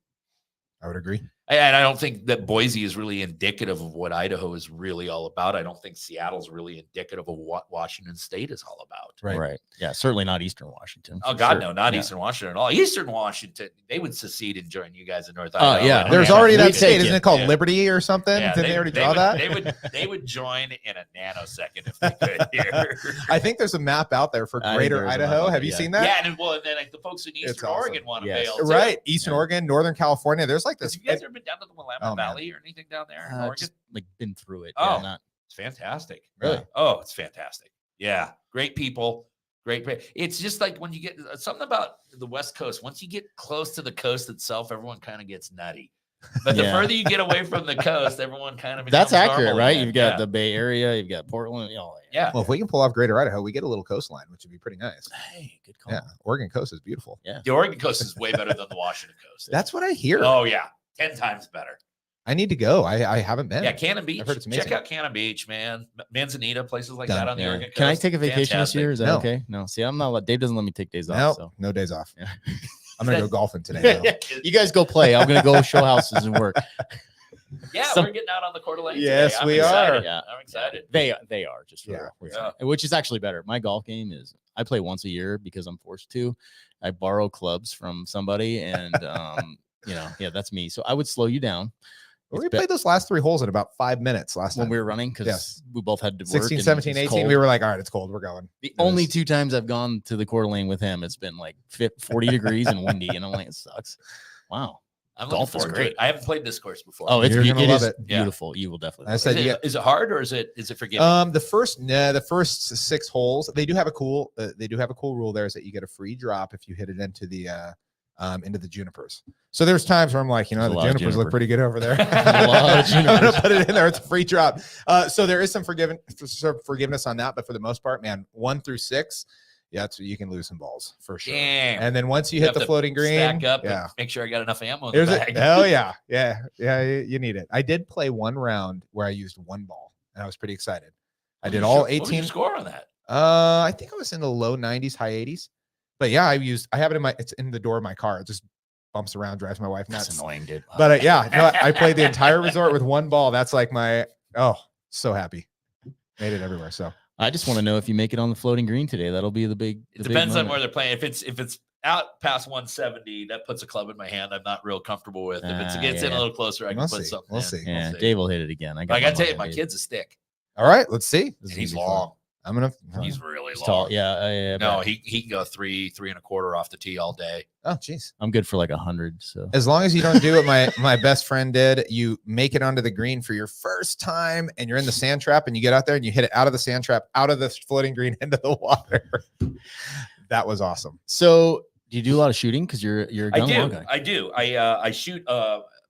I would agree. And I don't think that Boise is really indicative of what Idaho is really all about. I don't think Seattle's really indicative of what Washington State is all about. Right. Yeah, certainly not Eastern Washington. Oh, God, no, not Eastern Washington at all. Eastern Washington, they would secede and join you guys in North Idaho. Yeah, there's already that state. Isn't it called Liberty or something? Didn't they already draw that? They would join in a nanosecond if they could here. I think there's a map out there for Greater Idaho. Have you seen that? Yeah, and then like the folks in Eastern Oregon want to bail. Right, Eastern Oregon, Northern California. There's like this. Have you guys ever been down to the Willamette Valley or anything down there in Oregon? Just like been through it. It's fantastic. Really? Oh, it's fantastic. Yeah, great people. Great. It's just like when you get something about the West Coast. Once you get close to the coast itself, everyone kind of gets nutty. But the further you get away from the coast, everyone kind of that's accurate, right? You've got the Bay Area, you've got Portland. Yeah. Well, if we can pull off Greater Idaho, we get a little coastline, which would be pretty nice. Hey, good call. Yeah, Oregon coast is beautiful. Yeah, the Oregon coast is way better than the Washington coast. That's what I hear. Oh yeah, 10 times better. I need to go. I haven't been. Yeah, Cannon Beach. I've heard it's amazing. Check out Cannon Beach, man. Manzanita, places like that on the Oregon coast. Can I take a vacation this year? Is that okay? No. See, I'm not. Dave doesn't let me take days off. So. No days off. Yeah. I'm gonna go golfing today. You guys go play. I'm gonna go show houses and work. Yeah, we're getting out on the Coeur d'Alene. Yes, today. we are. Yeah, I'm excited. They are just which is actually better. My golf game is I play once a year because I'm forced to. I borrow clubs from somebody, and that's me. So I would slow you down. We played those last 3 holes in about 5 minutes last time. When we were running, because we both had to work. 16, 17, 18, we were like, all right, it's cold. We're going. The only 2 times I've gone to the Coeur d'Alene with him, it's been like 40 degrees and windy, and I'm like, it sucks. Wow. I'm Golf looking is forward to great. it. I haven't played this course before. Oh, You're gonna love it. beautiful. You will definitely. I love said, it. Is it hard or is it forgiving? the first 6 holes, they do have a cool rule there, is that you get a free drop if you hit it into the junipers. So there's times where I'm like, There's a the lot of junipers look juniper. pretty good over there. A lot of I'm gonna junipers. put it in there. It's a free drop. So there is some forgiveness on that, but for the most part, man, 1 through 6, that's where you can lose some balls for sure. Damn. And then once you You hit have the to floating green, stack up yeah. and make sure I got enough ammo in There's the a, bag. oh yeah. You need it. I did play one round where I used 1 ball, and I was pretty excited. I did all What was 18. your score on that? I think I was in the low 90s, high 80s. But yeah, I have it it's in the door of my car. It just bumps around, drives my wife nuts. That's annoying, dude. But I played the entire resort with 1 ball. That's like so happy. Made it everywhere. So I just want to know if you make it on the floating green today. That'll be the big. It depends on where they're playing. If it's out past 170, that puts a club in my hand I'm not real comfortable with. If it gets in a little closer, I can put something We'll in. see. Yeah, Dave will hit it again. I gotta tell you, my kid's a stick. All right, let's see. And he's long. I'm gonna. He's really long. tall. Yeah. No, he can go 3.25 off the tee all day. Oh, jeez. I'm good for like 100. So As long as you don't do what my best friend did, you make it onto the green for your first time, and you're in the sand trap, and you get out there and you hit it out of the sand trap, out of the floating green into the water. That was awesome. So do you do a lot of shooting? Because you're a gun law guy. I do. I shoot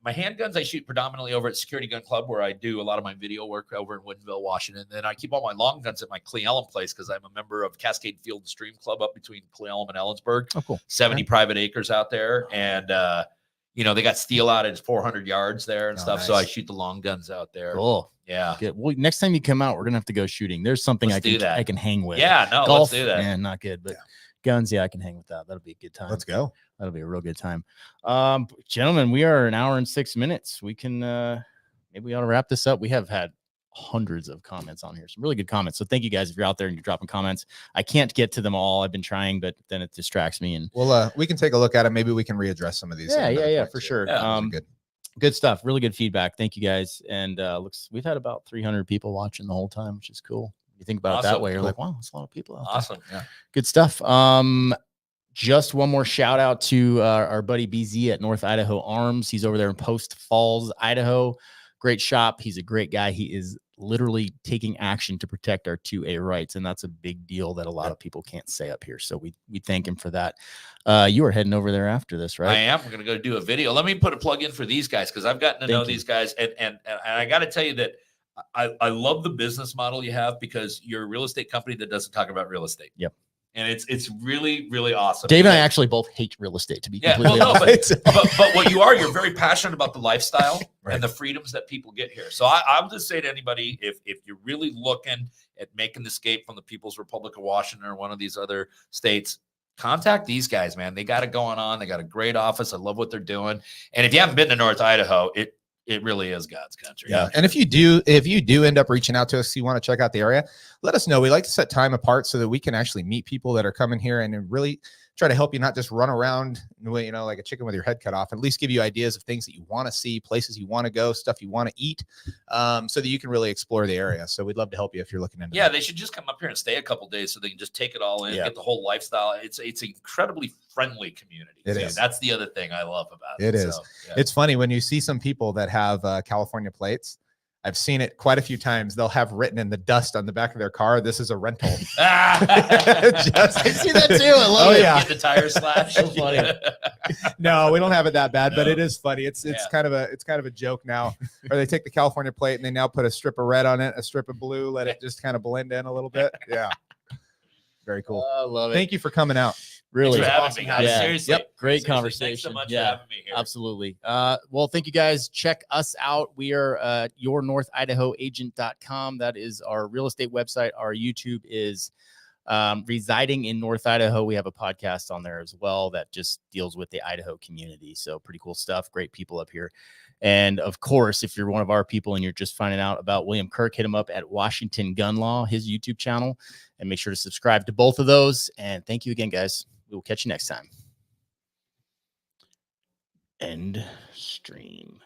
my handguns. I shoot predominantly over at Security Gun Club, where I do a lot of my video work over in Woodinville, Washington. Then I keep all my long guns at my Cle Elum place because I'm a member of Cascade Field and Stream Club up between Cle Elum and Ellensburg. Oh, cool. 70 private acres out there, and they got steel out at 400 yards there and stuff. Nice. So I shoot the long guns out there. Cool. Yeah. Good. Well, next time you come out, we're gonna have to go shooting. There's something Let's do that. I can hang with. Yeah. No. Golf, let's do that. man, not good, but guns, yeah, I can hang with that. That'll be a good time. Let's go. That'll be a real good time. Gentlemen, we are 1 hour and 6 minutes. We can maybe we ought to wrap this up. We have had hundreds of comments on here, some really good comments. So thank you guys if you're out there and you're dropping comments. I can't get to them all. I've been trying, but then it distracts me. And Well, we can take a look at it. Maybe we can readdress some of these. Yeah, for sure. Yeah, Good stuff. Really good feedback. Thank you guys. And we've had about 300 people watching the whole time, which is cool. You think about it that way, you're like, wow, that's a lot of people out there. Awesome. Yeah. Good stuff. Just one more shout out to our buddy BZ at North Idaho Arms. He's over there in Post Falls, Idaho. Great shop. He's a great guy. He is literally taking action to protect our 2A rights, and that's a big deal that a lot of people can't say up here. So we thank him for that. You are heading over there after this, right? I am. We're going to go do a video. Let me put a plug in for these guys because I've gotten to know these guys, and I got to tell you that I love the business model you have because you're a real estate company that doesn't talk about real estate. Yep. And it's really, really awesome. Dave and I actually both hate real estate, to be completely honest. honest. But what you're very passionate about the lifestyle Right. and the freedoms that people get here. So I'll just say to anybody, if you're really looking at making the escape from the People's Republic of Washington or one of these other states, contact these guys, man. They got it going on. They got a great office. I love what they're doing. And if you haven't been to North Idaho, it really is God's country. Yeah. And if you do end up reaching out to us, you want to check out the area, let us know. We like to set time apart so that we can actually meet people that are coming here and really try to help you, not just run around, like a chicken with your head cut off, at least give you ideas of things that you want to see, places you want to go, stuff you want to eat, so that you can really explore the area. So we'd love to help you if you're looking into that. They should just come up here and stay a couple days so they can just take it all in, get the whole lifestyle. It's an incredibly friendly community. It is. That's the other thing I love about it. It is. It's funny when you see some people that have California plates. I've seen it quite a few times. They'll have written in the dust on the back of their car, "This is a rental." I see that too. I love it. Yeah. Get the tire slashed. So funny. No, we don't have it that bad, but No. it is funny. It's kind of a joke now. Or they take the California plate and they now put a strip of red on it, a strip of blue, let it just kind of blend in a little bit. Yeah. Very cool. I love it. Thank you for coming out. Really Thanks for having awesome. me, guys. Yeah. Seriously. Yep. Great Seriously. conversation. Thanks so much Yeah. for having me here. Absolutely. Well, thank you guys. Check us out. We are yournorthidahoagent.com. That is our real estate website. Our YouTube is residing in North Idaho. We have a podcast on there as well that just deals with the Idaho community. So pretty cool stuff. Great people up here. And of course, if you're one of our people and you're just finding out about William Kirk, hit him up at Washington Gun Law, his YouTube channel, and make sure to subscribe to both of those. And thank you again, guys. We will catch you next time. End stream.